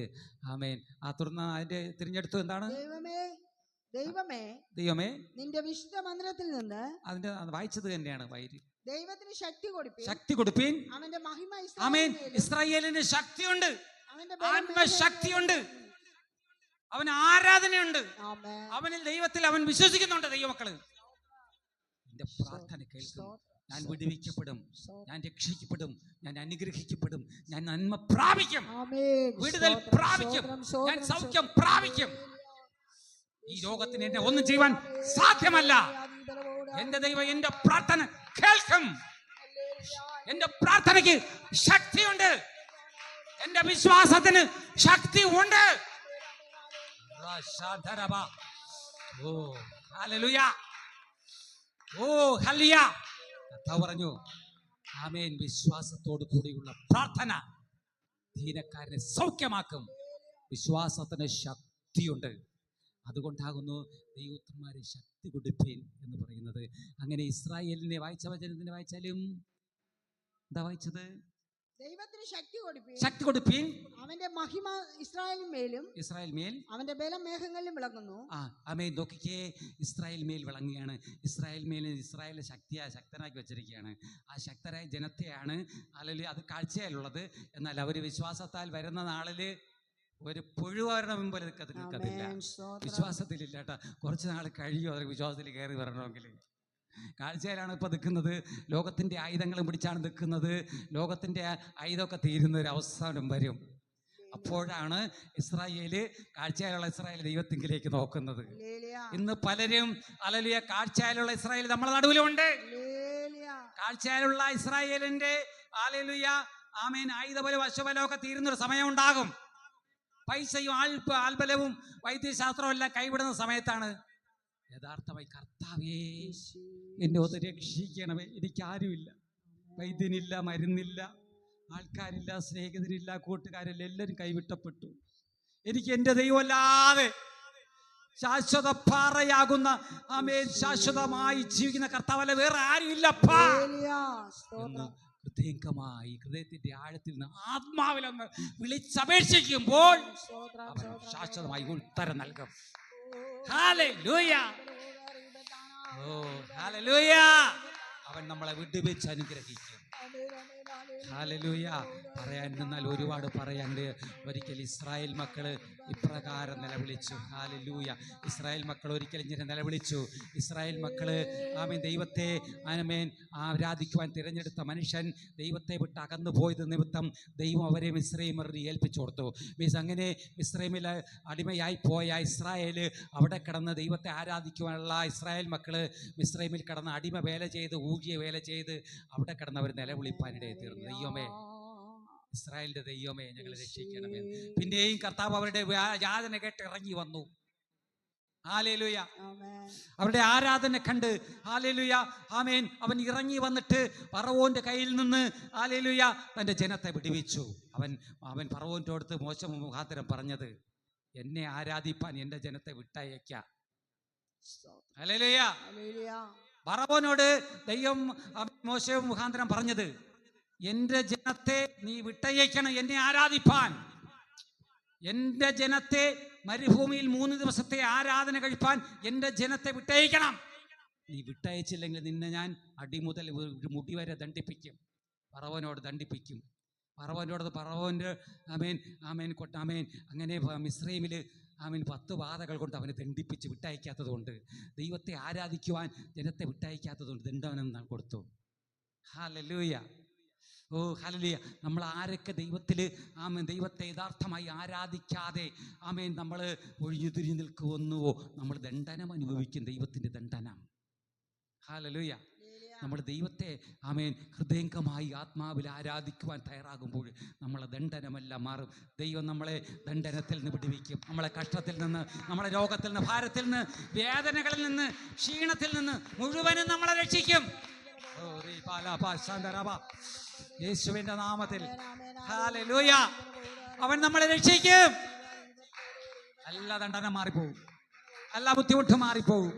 ആമേൻ തുടർന്ന് അതിന്റെ തിരഞ്ഞെടുത്തു എന്താണ്? ദൈവമേ നിന്റെ വിശുദ്ധ മന്ദിരത്തിൽ നിന്ന്. അതിന്റെ വായിച്ചത് തന്നെയാണ് വൈരി. ദൈവത്തിന് ശക്തി കൊടുപ്പീൻ, അവന്റെ മഹിമ ആമേൻ. ഇസ്രായേലിന് ശക്തിയുണ്ട്, ആത്മശക്തിയുണ്ട്, അവന് ആരാധനയുണ്ട്, അവനിൽ ദൈവത്തിൽ അവൻ വിശ്വസിക്കുന്നുണ്ട്. ദൈവമക്കള് എന്റെ പ്രാർത്ഥന കേൾക്കും. ഞാൻ വിടുവിക്കപ്പെടും, ഞാൻ രക്ഷിക്കപ്പെടും, ഞാൻ അനുഗ്രഹിക്കപ്പെടും, ഞാൻ നന്മ പ്രാപിക്കും, വിടുതൽ പ്രാപിക്കും, ഞാൻ സൗഖ്യം പ്രാപിക്കും. ഈ ലോകത്തിന് എന്നെ ഒന്നും ചെയ്യുവാൻ സാധ്യമല്ല. എന്റെ ദൈവം എന്റെ പ്രാർത്ഥന കേൾക്കും. എന്റെ പ്രാർത്ഥനയ്ക്ക് ശക്തിയുണ്ട്, എന്റെ വിശ്വാസത്തിന് ശക്തി ഉണ്ട്. ഓ ഹല്ലേലൂയ. ഓ ഹല്ലേലൂയ. പറഞ്ഞു ആമേൻ. വിശ്വാസത്തോടു കൂടിയുള്ള പ്രാർത്ഥന ദീനക്കാരനെ സൗഖ്യമാക്കും. വിശ്വാസത്തിന് ശക്തിയുണ്ട്. അതുകൊണ്ടാകുന്നു ദൈവോത്തന്മാരെ ശക്തി കൊടുപ്പീൻ എന്ന് പറയുന്നത്. അങ്ങനെ ഇസ്രായേലിനെ വായിച്ച വചനത്തിനെ വായിച്ചാലും എന്താ വായിച്ചത്? ദൈവത്തിന് ശക്തി കൊടുപ്പീൻ, അവന്റെ മഹിമ ഇസ്രായേൽ മേൽ, അവന്റെ ബലം മേഘങ്ങളിലും വിളങ്ങുന്നു. ആമേൻ. നോക്കിക്കേ, ഇസ്രായേൽ മേൽ വിളങ്ങുകയാണ്. ഇസ്രായേലിനെ ശക്തനാക്കി വെച്ചിരിക്കുകയാണ്. ആ ശക്തരായ ജനത്തെയാണ് അല്ലെങ്കിൽ അത് കാഴ്ചയിലുള്ളത്. എന്നാൽ അവര് വിശ്വാസത്താൽ വരുന്ന നാളില് ഒരു പുഴുവരുടെ മുമ്പിൽ നിൽക്കത്തില്ല. വിശ്വാസത്തിലില്ല കേട്ടോ. കുറച്ച് നാൾ കഴിയും അവർ വിശ്വാസത്തിൽ കയറി വരണമെങ്കിൽ. കാഴ്ചയിലാണ് ഇപ്പൊ നിൽക്കുന്നത്. ലോകത്തിന്റെ ആയുധങ്ങളും പിടിച്ചാണ് നിൽക്കുന്നത്. ലോകത്തിന്റെ ആയുധമൊക്കെ തീരുന്ന ഒരു അവസാനം വരും. അപ്പോഴാണ് ഇസ്രായേല്, കാഴ്ചയിലുള്ള ഇസ്രായേൽ ദൈവത്തിങ്കിലേക്ക് നോക്കുന്നത്. ഇന്ന് പലരും ഹല്ലേലൂയ കാഴ്ചയിലുള്ള ഇസ്രായേൽ നമ്മുടെ നടുവിലുണ്ട്. കാഴ്ചയിലുള്ള ഇസ്രായേലിന്റെ ഹല്ലേലൂയ ആമേൻ ആയുധബലവും അശ്വബലവും ഒക്കെ തീരുന്നൊരു സമയം ഉണ്ടാകും. പൈസയും ആൽബലവും വൈദ്യശാസ്ത്രവും എല്ലാം കൈവിടുന്ന സമയത്താണ് യഥാർത്ഥമായി കർത്താവേ എന്നെ ഒന്ന് രക്ഷിക്കണമേ, എനിക്കാരുമില്ല, വൈദ്യനില്ല, മരുന്നില്ല, ആൾക്കാരില്ല, സ്നേഹിതരില്ല, കൂട്ടുകാരില്ല, എല്ലാവരും കൈവിട്ടപ്പെട്ടു. എനിക്ക് എൻ്റെ ദൈവമല്ലാതെ ശാശ്വത പാറയാകുന്ന ആമേൻ ശാശ്വതമായി ജീവിക്കുന്ന കർത്താവല്ല വേറെ ആരുമില്ലപ്പാ എന്ന് പ്രത്യേകമായി ഹൃദയത്തിന്റെ ആഴത്തിൽ നിന്ന് ആത്മാവിലെന്ന് വിളിച്ചപേക്ഷിക്കുമ്പോൾ അവൻ ശാശ്വതമായി ഉത്തരം നൽകും. ഹല്ലേലൂയ. ഓ ഹല്ലേലൂയ. അവൻ നമ്മളെ വിടുവിച്ച് അനുഗ്രഹിക്കും. ഹല്ലേലൂയ. പറയാൻ നിന്നാൽ ഒരുപാട് പറയാനുണ്ട്. ഒരിക്കൽ ഇസ്രായേൽ മക്കള് ഇപ്രകാരം നിലവിളിച്ചു. ഹല്ലേലൂയ. ഇസ്രായേൽ മക്കൾ ഒരിക്കൽ ഇങ്ങനെ നിലവിളിച്ചു. ഇസ്രായേൽ മക്കള് ദൈവത്തെ ആരാധിക്കുവാൻ തിരഞ്ഞെടുത്ത മനുഷ്യൻ ദൈവത്തെ വിട്ട് അകന്നു പോയത് നിമിത്തം ദൈവം അവരെ മിസ്രൈമറിന് ഏൽപ്പിച്ചു കൊടുത്തു. അങ്ങനെ മിസ്രൈമിൽ അടിമയായി പോയ ഇസ്രായേൽ അവിടെ കിടന്ന് ദൈവത്തെ ആരാധിക്കുവാനുള്ള ഇസ്രായേൽ മക്കള് മിസ്രൈമിൽ കിടന്ന് അടിമ വേല ചെയ്ത് ഊഴിയ വേല ചെയ്ത് അവിടെ കിടന്ന് അവർ നിലവിളിപ്പാനിടയിൽ തീർന്നു. ദൈവമേ, ഇസ്രായേലിന്റെ ദൈവമേ, ഞങ്ങളെ രക്ഷിക്കണമേ. പിന്നെയും കർത്താവ് അവരുടെ യാതന കേട്ട് ഇറങ്ങി വന്നു. ഹല്ലേലൂയ. അവരുടെ ആരാധന കണ്ട് ഹല്ലേലൂയ ആമേൻ അവൻ ഇറങ്ങി വന്നിട്ട് ഫറവോന്റെ കയ്യിൽ നിന്ന് ഹല്ലേലൂയ തന്റെ ജനത്തെ വിടുവിച്ചു. അവൻ ഫറവോന്റെ അടുത്ത് മോശ മുഖാന്തരം പറഞ്ഞത്, എന്നെ ആരാധിപ്പാൻ എന്റെ ജനത്തെ വിട്ടയക്കാം. ഹല്ലേലൂയ. ഫറവോനോട് ദൈവം മോശ മുഖാന്തരം പറഞ്ഞത്, എന്റെ ജനത്തെ നീ വിട്ടയക്കണം എന്നെ ആരാധിപ്പാൻ. എന്റെ ജനത്തെ മരുഭൂമിയിൽ 3 ദിവസത്തെ ആരാധന കഴിപ്പാൻ എന്റെ ജനത്തെ വിട്ടയക്കണം. നീ വിട്ടയച്ചില്ലെങ്കിൽ നിന്നെ ഞാൻ അടിമുതൽ മുടി വരെ ദണ്ഡിപ്പിക്കും. ഫറവോനോട് ദണ്ഡിപ്പിക്കും. ഫറവോന്റെ അങ്ങനെ മിസ്രൈമിൽ 10 ബാധകൾ കൊണ്ട് അവനെ ദണ്ഡിപ്പിച്ച് വിട്ടയക്കാത്തത് കൊണ്ട്, ദൈവത്തെ ആരാധിക്കുവാൻ ജനത്തെ വിട്ടയക്കാത്തത് കൊണ്ട് ദണ്ഡനം കൊടുത്തു. ഹല്ലേലൂയ. ഓ ഹല്ലേലൂയ. നമ്മൾ ആരൊക്കെ ദൈവത്തെ യഥാർത്ഥമായി ആരാധിക്കാതെ നമ്മൾ ഒഴിഞ്ഞു തിരിഞ്ഞു നിൽക്കുന്നുവോ, നമ്മൾ ദണ്ഡനം അനുഭവിക്കും. ദൈവത്തിൻ്റെ ദണ്ഡനം. ഹല്ലേലൂയ. നമ്മൾ ദൈവത്തെ ഹൃദയംഗമായി ആത്മാവിൽ ആരാധിക്കുവാൻ തയ്യാറാകുമ്പോൾ നമ്മളെ ദണ്ഡനമെല്ലാം മാറും. ദൈവം നമ്മളെ ദണ്ഡനത്തിൽ നിന്ന് വിടുവിക്കും. നമ്മളെ കഷ്ടത്തിൽ നിന്ന്, നമ്മളെ രോഗത്തിൽ നിന്ന്, ഭാരത്തിൽ നിന്ന്, വേദനകളിൽ നിന്ന്, ക്ഷീണത്തിൽ നിന്ന് മുഴുവനും നമ്മളെ രക്ഷിക്കും. യേശുവിന്റെ നാമത്തിൽ ഹല്ലേലൂയ. അവൻ നമ്മളെ രക്ഷിക്കും. എല്ലാ ദണ്ഡനം മാറിപ്പോവും. എല്ലാ ബുദ്ധിമുട്ടും മാറിപ്പോവും.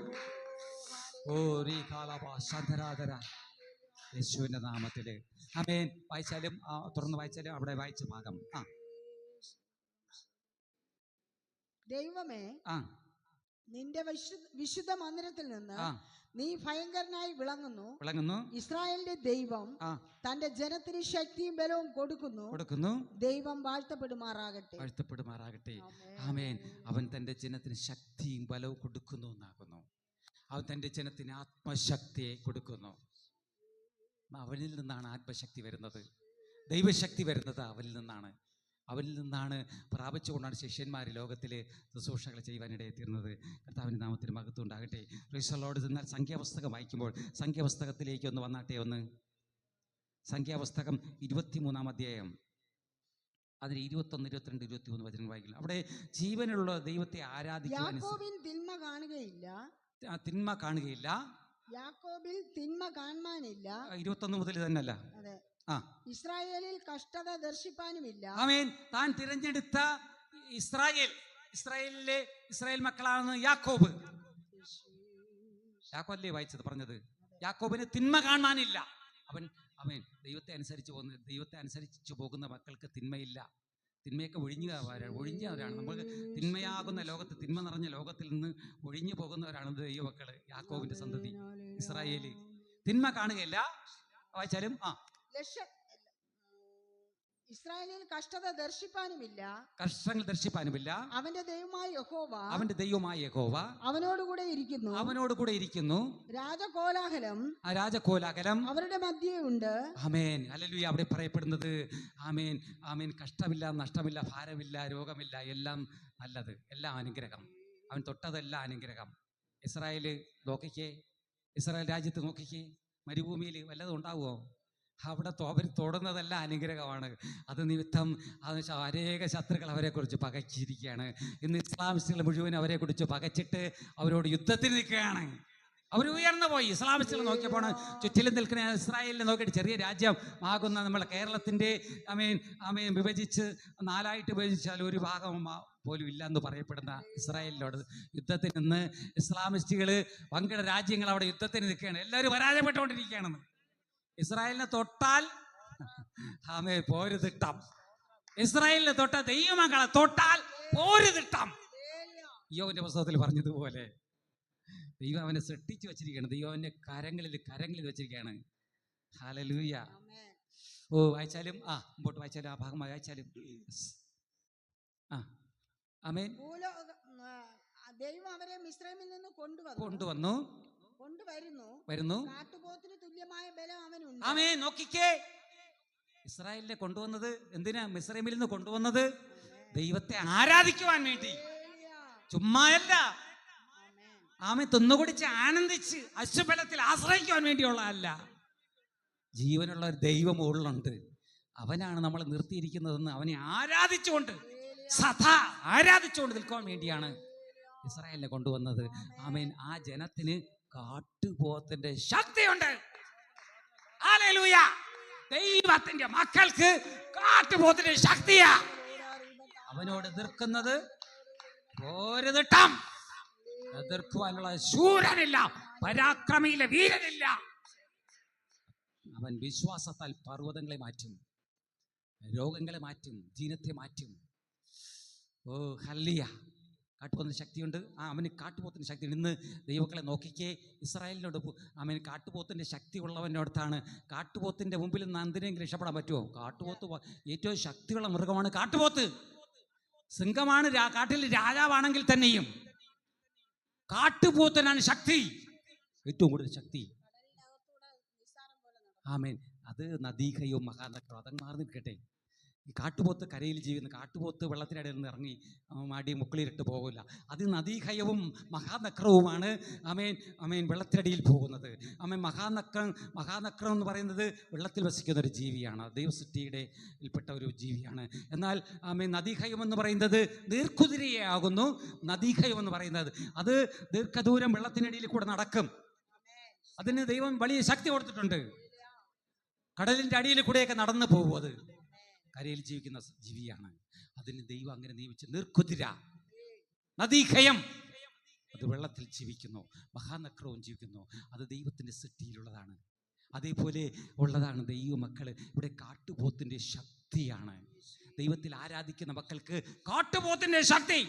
യേശുവിന്റെ നാമത്തില് ആമേൻ. വായിച്ചാലും തുറന്ന് വായിച്ചാലും അവിടെ വായിച്ച ഭാഗം. ദൈവമേ, നിന്റെ വിശുദ്ധ മന്ദിരത്തിൽ നിന്ന് നീ ഭയങ്കരനായി വിളങ്ങുന്നു. ഇസ്രായേലിന്റെ ദൈവം തന്റെ ജനത്തിന് ശക്തിയും ബലവും കൊടുക്കുന്നു. ദൈവം വാഴ്ത്തപ്പെടുമാറാകട്ടെ. ആമേൻ. അവൻ തന്റെ ജനത്തിന് ശക്തിയും ബലവും കൊടുക്കുന്നു എന്നാകുന്നു. അവൻ തന്റെ ജനത്തിന് ആത്മശക്തിയെ കൊടുക്കുന്നു. അവനിൽ നിന്നാണ് ആത്മശക്തി വരുന്നത്. ദൈവശക്തി വരുന്നത് അവനിൽ നിന്നാണ് പ്രാപിച്ചുകൊണ്ടാണ് ശിഷ്യന്മാർ ലോകത്തിലെ ശുശ്രൂഷകൾ ചെയ്യുവാനിടയിൽ തീർന്നത്. കർത്താവിൻ്റെ നാമത്തിന് മഹത്വം ഉണ്ടാകട്ടെ. Price the Lord. എന്നാൽ സംഖ്യാപുസ്തകം വായിക്കുമ്പോൾ സംഖ്യാപുസ്തകത്തിലേക്ക് ഒന്ന് വന്നാട്ടെ. സംഖ്യാപുസ്തകം 23-ാം അധ്യായം, അതിന് 21, 22, 23 വചനം വായിക്കില്ല. അവിടെ ജീവനുള്ള ദൈവത്തെ ആരാധിക്കുവാൻ തിന്മ കാണുകയില്ല. യാക്കോബിൽ തിന്മ കാണാനില്ല. 21 മുതൽ തന്നെയല്ല. ഇസ്രായേലിൽ കഷ്ടത ദർശിപ്പാനുമില്ല. ആമേൻ. താൻ തിരഞ്ഞെടുത്ത ഇസ്രായേൽ മക്കളാണ് യാക്കോബല്ലേ വായിച്ചത് പറഞ്ഞത്. യാക്കോബിന് തിന്മ കാണാനില്ല. അവൻ ദൈവത്തെ അനുസരിച്ചു പോകുന്ന മക്കൾക്ക് തിന്മയില്ല. തിന്മയൊക്കെ ഒഴിഞ്ഞവരാണ്. നമ്മൾ തിന്മയാകുന്ന ലോകത്ത്, തിന്മ നിറഞ്ഞ ലോകത്തിൽ നിന്ന് ഒഴിഞ്ഞു പോകുന്നവരാണ് ദൈവമക്കള്, യാക്കോബിന്റെ സന്തതി ഇസ്രായേല്. തിന്മ കാണുകയില്ല. വായിച്ചാലും ഇസ്രായേലിൽ കഷ്ടങ്ങൾ ദർശിപ്പാനുമില്ല. അവന്റെ ദൈവമായ യഹോവ അവനോടുകൂടെ ഇരിക്കുന്നു. രാജകോലാഹലം അവരുടെ മധ്യേ ഉണ്ട്. ആമേൻ. ഹല്ലേലൂയ. അവിടെ പറയപ്പെടുന്നത് ആമേൻ. കഷ്ടമില്ല, നഷ്ടമില്ല, ഭാരമില്ല, രോഗമില്ല, എല്ലാം നല്ലത്, എല്ലാം അനുഗ്രഹം. അവൻ തൊട്ടതെല്ലാം അനുഗ്രഹം. ഇസ്രായേൽ രാജ്യത്ത് നോക്കിക്കേ, മരുഭൂമിയിൽ വല്ലതും ഉണ്ടാവുമോ? അവിടെ അവർ തൊടുന്നതെല്ലാം അനുഗ്രഹമാണ്. അത് നിമിത്തം അനേക ശത്രുക്കൾ അവരെക്കുറിച്ച് പകച്ചിരിക്കുകയാണ്. ഇന്ന് ഇസ്ലാമിസ്റ്റുകൾ മുഴുവൻ അവരെക്കുറിച്ച് പകച്ചിട്ട് അവരോട് യുദ്ധത്തിന് നിൽക്കുകയാണ്. അവർ ഉയർന്നു പോയി. ഇസ്ലാമിസ്റ്റുകൾ നോക്കിയപ്പോൾ ചുറ്റിലും നിൽക്കുന്ന ഇസ്രായേലിനെ നോക്കിയിട്ട് ചെറിയ രാജ്യം ആകുന്ന നമ്മളെ കേരളത്തിൻ്റെ വിഭജിച്ച് 4ആയിട്ട് വിഭജിച്ചാൽ ഒരു ഭാഗം പോലും ഇല്ല എന്ന് പറയപ്പെടുന്ന ഇസ്രായേലിനോട് യുദ്ധത്തിന് നിന്ന് ഇസ്ലാമിസ്റ്റുകൾ വൻകിട രാജ്യങ്ങൾ അവിടെ യുദ്ധത്തിന് നിൽക്കുകയാണ്. എല്ലാവരും പരാജയപ്പെട്ടുകൊണ്ടിരിക്കുകയാണെന്ന്. ഇസ്രായേലിനെ തൊട്ടാൽ പോരുതിട്ടം. ഇസ്രായേലിനെ തൊട്ട ദൈവമക്കളെ തൊട്ടാൽ പോരുതിട്ടം. യോബിന്റെ പുസ്തകത്തിൽ പറഞ്ഞതുപോലെ ദൈവം അവനെ സൃഷ്ടിച്ചു വെച്ചിരിക്കുകയാണ്. ദൈവം അവന്റെ കരങ്ങളിൽ വെച്ചിരിക്കുകയാണ്. ഹല്ലേലൂയ. ഓ വായിച്ചാലും മുമ്പോട്ട് വായിച്ചാലും ആ ഭാഗം വായിച്ചാലും. ആ ആമേൻ. ദൈവം അവരെ മിസ്രൈമിൽ നിന്ന് കൊണ്ടുവന്നു വരുന്നു. കാട്ടുപോത്തിന് തുല്യമായ ബലം അവനുണ്ട്. ആമേൻ. നോക്കിക്കേ, ഇസ്രായേലിനെ കൊണ്ടുവന്നത് എന്തിനാ? മിസ്രൈമിൽ നിന്ന് കൊണ്ടുവന്നത് ദൈവത്തെ ആരാധിക്കുവാൻ വേണ്ടി, ചുമ്മായല്ല. ആമേൻ. തിന്നുകുടിച്ച് ആനന്ദിച്ച് അശ്വബലത്തിൽ ആശ്രയിക്കുവാൻ വേണ്ടിയുള്ളതല്ല. ജീവനുള്ള ഒരു ദൈവം ഉള്ളുണ്ട്. അവനാണ് നമ്മളെ നിർത്തിയിരിക്കുന്നതെന്ന് അവനെ ആരാധിച്ചുകൊണ്ട് സദാ ആരാധിച്ചുകൊണ്ട് നിൽക്കുവാൻ വേണ്ടിയാണ് ഇസ്രായേലിനെ കൊണ്ടുവന്നത്. ആമേൻ. ആ ജനത്തിന് കാട്ടുപോത്തിന്റെ ശക്തിയുണ്ട്. ഹല്ലേലൂയ. ദൈവത്തിന്റെ മക്കൾക്ക് കാട്ടുപോത്തിന്റെ ശക്തിയാ. അവനോട് എതിർക്കുന്നത് പോരതിട്ടം. എതിർക്കുവാനുള്ള ശൂരനില്ല, പരാക്രമിയിലെ വീരനില്ല. അവൻ വിശ്വാസത്താൽ പർവ്വതങ്ങളെ മാറ്റും, രോഗങ്ങളെ മാറ്റും, ദീനത്തെ മാറ്റും. ഓ ഹല്ലേലൂയ. കാട്ടുപോത്തിന് ശക്തിയുണ്ട്. അവന് കാട്ടുപോത്തിന് ശക്തിയുണ്ട്. ഇന്ന് ദൈവങ്ങളെ നോക്കിക്കേ, ഇസ്രായേലിനോട് അവന് കാട്ടുപോത്തിൻ്റെ ശക്തി ഉള്ളവനോടത്താണ്. കാട്ടുപോത്തിൻ്റെ മുമ്പിൽ നിന്ന് എന്തിനെങ്കിലും രക്ഷപ്പെടാൻ പറ്റുമോ? കാട്ടുപോത്ത് ഏറ്റവും ശക്തിയുള്ള മൃഗമാണ്. കാട്ടുപോത്ത് സിംഹമാണ്, കാട്ടിൽ രാജാവാണെങ്കിൽ തന്നെയും കാട്ടുപോത്തിനാണ് ശക്തി, ഏറ്റവും കൂടുതൽ ശക്തി. ആമേൻ. അത് നദീകയവും മഹാനക്രവും അതങ്ങ് മാറി നിൽക്കട്ടെ. ഈ കാട്ടുപോത്ത് കരയിൽ ജീവിക്കുന്ന കാട്ടുപോത്ത് വെള്ളത്തിനിടയിൽ നിന്ന് ഇറങ്ങി മാടി മുക്കളിലിട്ട് പോകില്ല. അത് നദീഹയവും മഹാനക്രവുമാണ്. ആമേൻ വെള്ളത്തിനടിയിൽ പോകുന്നത്. ആമേൻ. മഹാനക്രം എന്ന് പറയുന്നത് വെള്ളത്തിൽ വസിക്കുന്ന ഒരു ജീവിയാണ്, ദൈവസൃഷ്ടിയുടെ ഇൽപ്പെട്ട ഒരു ജീവിയാണ്. എന്നാൽ ആമേൻ നദീഹയം എന്ന് പറയുന്നത് നീർക്കുതിരയാകുന്നു. നദീഹയം എന്ന് പറയുന്നത് അത് ദീർഘദൂരം വെള്ളത്തിനടിയിൽ കൂടെ നടക്കും. അതിന് ദൈവം വലിയ ശക്തി കൊടുത്തിട്ടുണ്ട്. കടലിൻ്റെ അടിയിൽ കൂടെയൊക്കെ നടന്നു പോകും. അത് കരയിൽ ജീവിക്കുന്ന ജീവിയാണ്. അതിന് ദൈവം അങ്ങനെ നിയമിച്ച് നീർക്കുതിര, നദീഹയം, അത് വെള്ളത്തിൽ ജീവിക്കുന്നു. മഹാനക്രവും ജീവിക്കുന്നു. അത് ദൈവത്തിൻ്റെ സൃഷ്ടിയിലുള്ളതാണ്. അതേപോലെ ഉള്ളതാണ് ദൈവമക്കൾ. ഇവിടെ കാട്ടുപോത്തിൻ്റെ ശക്തിയാണ്. ദൈവത്തിൽ ആരാധിക്കുന്ന മക്കൾക്ക് കാട്ടുപോത്തിൻ്റെ ശക്തി.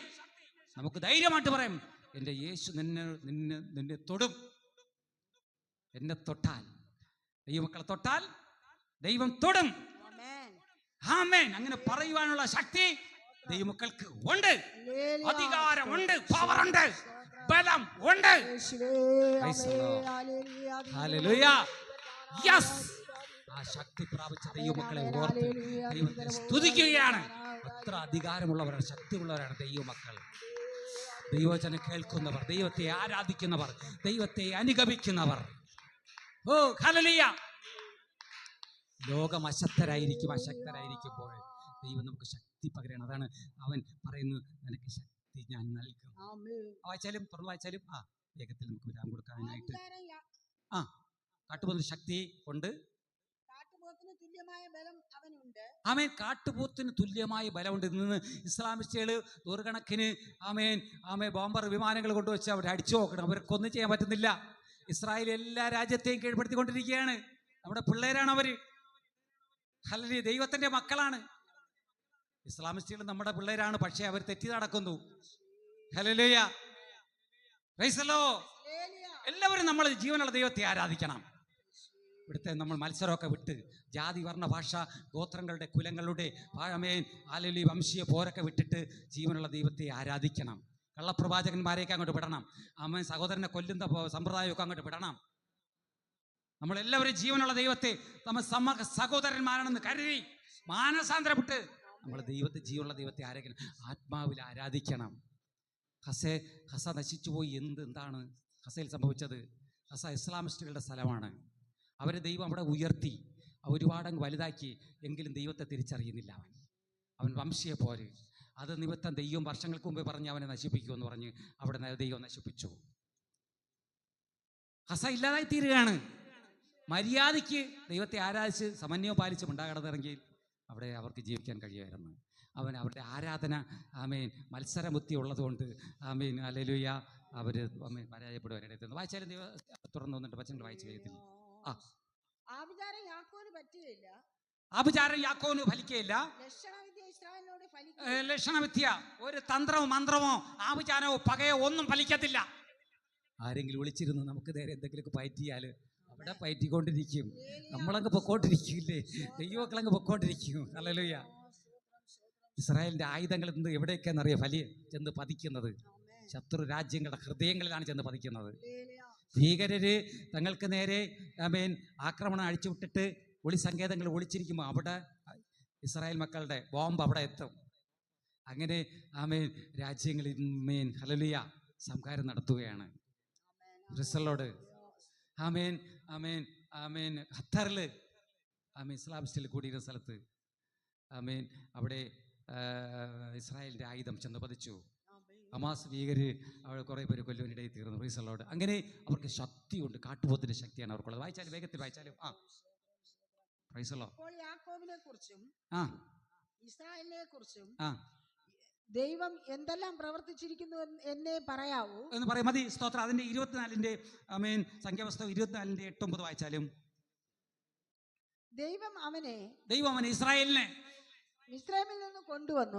നമുക്ക് ധൈര്യമായിട്ട് പറയാം, എൻ്റെ യേശു നിന്നെ തൊടും. എന്നെ തൊട്ടാൽ, ദൈവമക്കളെ തൊട്ടാൽ ദൈവം തൊടും. ആമേൻ. അങ്ങനെ പറയുവാനുള്ള ശക്തി ദൈവമക്കൾക്ക് ഉണ്ട്, അധികാരമുണ്ട്, പവറുണ്ട്, ബലം ഉണ്ട്. ഹല്ലേലൂയ. യെസ്. ആ ശക്തി പ്രാപിച്ച ദൈവമക്കളെ ഓർത്ത് ദൈവത്തെ സ്തുതിക്കുകയാണ്. എത്ര അധികാരമുള്ളവരാണ്, ശക്തിയുള്ളവരാണ് ദൈവമക്കൾ. ദൈവവചനം കേൾക്കുന്നവർ, ദൈവത്തെ ആരാധിക്കുന്നവർ, ദൈവത്തെ അനുഗമിക്കുന്നവർ. ഓ ഹല്ലേലൂയ. ലോകം അശക്തരായിരിക്കുമ്പോൾ ദൈവം നമുക്ക് ശക്തി പകരണം. അതാണ് അവൻ പറയുന്നത്, നിനക്ക് ശക്തി ഞാൻ നൽകും. വായിച്ചാലും തുറന്നു വായിച്ചാലും വേഗത്തിൽ നമുക്ക് വിരാമം കൊടുക്കാനായിട്ട്. കാട്ടുപോത്തിന് ശക്തി കൊണ്ട് ആമേൻ. കാട്ടുപോത്തിന് തുല്യമായ ബലമുണ്ട്. ഇന്ന് ഇസ്ലാമിസ്റ്റുകൾ നൂറുകണക്കിന് ബോംബർ വിമാനങ്ങൾ കൊണ്ടുവച്ച് അവിടെ അടിച്ചു നോക്കണം. അവർക്കൊന്നും ചെയ്യാൻ പറ്റുന്നില്ല. ഇസ്രായേൽ എല്ലാ രാജ്യത്തെയും കീഴ്പ്പെടുത്തിക്കൊണ്ടിരിക്കുകയാണ്. നമ്മുടെ പിള്ളേരാണ് അവര്. ഹല്ലേലൂയ. ദൈവത്തിന്റെ മക്കളാണ് ഇസ്ലാമിസ്റ്റുകൾ. നമ്മുടെ പിള്ളേരാണ്, പക്ഷേ അവർ തെറ്റി നടക്കുന്നു. ഹല്ലേലൂയ. Price the Lord. എല്ലാവരും നമ്മൾ ജീവനുള്ള ദൈവത്തെ ആരാധിക്കണം. ഇവിടുത്തെ നമ്മൾ മത്സരമൊക്കെ വിട്ട് ജാതി, വർണ്ണ, ഭാഷ, ഗോത്രങ്ങളുടെ, കുലങ്ങളുടെ ഹല്ലേലൂയ വംശീയ പോരൊക്കെ വിട്ടിട്ട് ജീവനുള്ള ദൈവത്തെ ആരാധിക്കണം. കള്ളപ്രവാചകന്മാരെയൊക്കെ അങ്ങോട്ട് വിടണം. സഹോദരനെ കൊല്ലുന്ന സമ്പ്രദായമൊക്കെ അങ്ങോട്ട് വിടണം. നമ്മളെല്ലാവരും ജീവനുള്ള ദൈവത്തെ നമ്മൾ സഹോദരന്മാരാണെന്ന് കരുതി മാനസാന്തരപ്പെട്ട് നമ്മൾ ജീവനുള്ള ദൈവത്തെ ആരാധിക്കണം, ആത്മാവിൽ ആരാധിക്കണം. ഹസ നശിച്ചുപോയി. എന്താണ് ഹസയിൽ സംഭവിച്ചത്? ഹസ ഇസ്ലാമിസ്റ്റുകളുടെ സ്ഥലമാണ്. അവരെ ദൈവം അവിടെ ഉയർത്തി, ഒരുപാടങ്ങ് വലുതാക്കി. എങ്കിലും ദൈവത്തെ തിരിച്ചറിയുന്നില്ല. അവൻ വംശീയ പോര്. അത് നിമിത്തം ദൈവം വർഷങ്ങൾക്ക് മുമ്പേ പറഞ്ഞ് അവനെ നശിപ്പിക്കുമെന്ന് പറഞ്ഞ് അവിടെ ദൈവം നശിപ്പിച്ചു. ഹസ ഇല്ലാതായി തീരുകയാണ്. മര്യാദയ്ക്ക് ദൈവത്തെ ആരാധിച്ച് സമന്വയം പാലിച്ച് ഉണ്ടാകണമെങ്കിൽ അവിടെ അവർക്ക് ജീവിക്കാൻ കഴിയുമായിരുന്നു. അവരുടെ ആരാധന മത്സരബുദ്ധി ഉള്ളതുകൊണ്ട് ഹല്ലേലൂയ അവർ പരാജയപ്പെടുവാനായിട്ട്. വായിച്ചാലും ദൈവം തുറന്നു വന്നിട്ട് വചനങ്ങൾ വായിച്ചു കഴിയത്തില്ല. ആഭിചാരം യാക്കോന് ഫലിക്കുകയില്ല. ലക്ഷണവിദ്യ, ഒരു തന്ത്രമോ മന്ത്രമോ ആഭിചാരമോ പകയോ ഒന്നും ഫലിക്കത്തില്ല. ആരെങ്കിലും വിളിച്ചിരുന്ന് നമുക്ക് നേരെ എന്തെങ്കിലുമൊക്കെ പയറ്റിയാൽ അവിടെ പയറ്റിക്കൊണ്ടിരിക്കും. നമ്മളങ്ങ് പൊക്കോണ്ടിരിക്കില്ലേ? ദൈവമക്കളങ്ങ് പൊക്കോണ്ടിരിക്കും. ഹല്ലേലൂയ. ഇസ്രായേലിന്റെ ആയുധങ്ങൾ ഇന്ന് എവിടെയൊക്കെയാണെന്നറിയാം വലിയ ചെന്ന് പതിക്കുന്നത്? ശത്രു രാജ്യങ്ങളുടെ ഹൃദയങ്ങളിലാണ് ചെന്ന് പതിക്കുന്നത്. ഭീകരര് തങ്ങൾക്ക് നേരെ ആക്രമണം അഴിച്ചുവിട്ടിട്ട് ഒളിസങ്കേതങ്ങൾ ഒളിച്ചിരിക്കുമ്പോൾ അവിടെ ഇസ്രായേൽ മക്കളുടെ ബോംബ് അവിടെ എത്തും. അങ്ങനെ രാജ്യങ്ങളിൽ ഹല്ലേലൂയ സംഹാരം നടത്തുകയാണ്. റിസലോട് ഖത്തറില് ഇസ്ലാമിസ്റ്റിൽ കൂടിയിരുന്ന സ്ഥലത്ത് അവിടെ ഇസ്രായേലിന്റെ ആയുധം ചെന്ന് പതിച്ചു. ഹമാസ് ഭീകര് അവിടെ കുറേ പേര് കൊല്ലുവാനിടയിൽ തീർന്നു. റിസലോട് അങ്ങനെ അവർക്ക് ശക്തിയുണ്ട്. കാട്ടുപോത്തിന്റെ ശക്തിയാണ് അവർക്കുള്ളത്. വായിച്ചാലും വേഗത്തിൽ വായിച്ചാലും യാക്കോബിനെ കുറിച്ചും ആ ഇസ്രായേലിനെ കുറിച്ചും ആ ദൈവം എന്തെല്ലാം പ്രവർത്തിച്ചിരിക്കുന്നു എന്നേ പറയാവൂ എന്ന് പറയാം. മതി. സ്തോത്രം. അതിന്റെ 24-ന്റെ സംഖ്യാപുസ്തകം 24-ന്റെ 8-9 വായിച്ചാലും ദൈവം അവനെ ഇസ്രായേലിനെ മിസ്രൈമിൽ നിന്ന്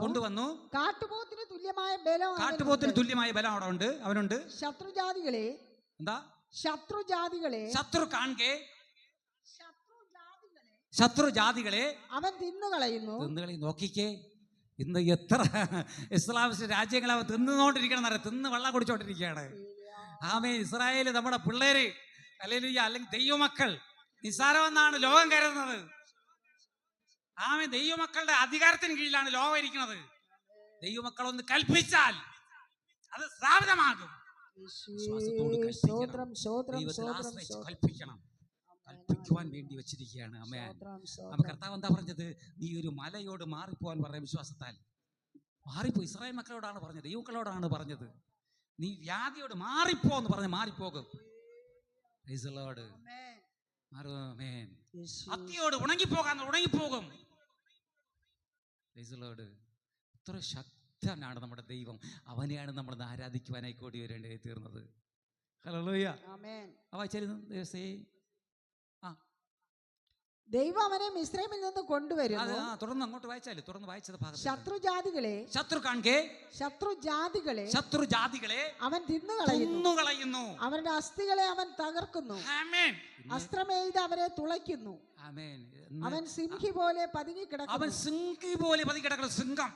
കൊണ്ടുവന്നു. കാട്ടുപോത്തിന് തുല്യമായ ബലം അവിടെ ഉണ്ട്. അവനുണ്ട്. ശത്രു ജാതികളെ അവൻ തിന്നുകളയുന്നു. നോക്കിക്കേ, ഇന്ന് എത്ര ഇസ്ലാമിസ്റ്റ് രാജ്യങ്ങൾ അവൻ തിന്നുകൊണ്ടിരിക്കണം. തിന്ന് വെള്ളം കുടിച്ചോണ്ടിരിക്കുകയാണ്. ഇസ്രായേല് നമ്മുടെ പിള്ളേര് അല്ലെങ്കിൽ ദൈവമക്കൾ നിസ്സാരമെന്നാണ് ലോകം കരുതുന്നത്. ദൈവമക്കളുടെ അധികാരത്തിന് കീഴിലാണ് ലോകം ഇരിക്കുന്നത്. ദൈവമക്കൾ ഒന്ന് കൽപ്പിച്ചാൽ അത് സ്ഥാപിതമാകും. കൽപ്പിക്കണം. കൽപ്പിക്കുവാൻ വേണ്ടി വെച്ചിരിക്കുകയാണ്. കർത്താവ് എന്താ പറഞ്ഞത്? നീ ഒരു മലയോട് മാറിപ്പോവാൻ പറഞ്ഞ വിശ്വാസത്താൽ മാറിപ്പോ. ഇസ്രായേൽ മക്കളോടാണ് പറഞ്ഞത്, ദൈവമക്കളോടാണ് പറഞ്ഞത്. നീ വ്യാധിയോട് മാറിപ്പോ എന്ന് പറഞ്ഞ് മാറിപ്പോകും. അത്തിയോട് ഉണങ്ങിപ്പോകും. ഇത്ര ശക്തനാണ് നമ്മുടെ ദൈവം. അവനെയാണ് നമ്മൾ ആരാധിക്കുവാനായി കൂടി വരേണ്ടതായി തീർന്നത്. ഹല്ലേലൂയ. ദൈവം അവനെ മിസ്രൈമിൽ നിന്ന് കൊണ്ടുവരുന്നു. തുടർന്ന് അങ്ങോട്ട് വായിച്ചാല് തുടർന്ന് വായിച്ചത് ശത്രുജാതികളെ അവൻ തിന്നുകളയുന്നു. അവരുടെ അസ്ഥികളെ അവൻ തകർക്കുന്നു. അസ്ത്രമെയ്ത് അവരെ തുളയ്ക്കുന്നു. അവൻ സിംഹി പോലെ പതുങ്ങിക്കിടക്കുന്നു. സിംഹം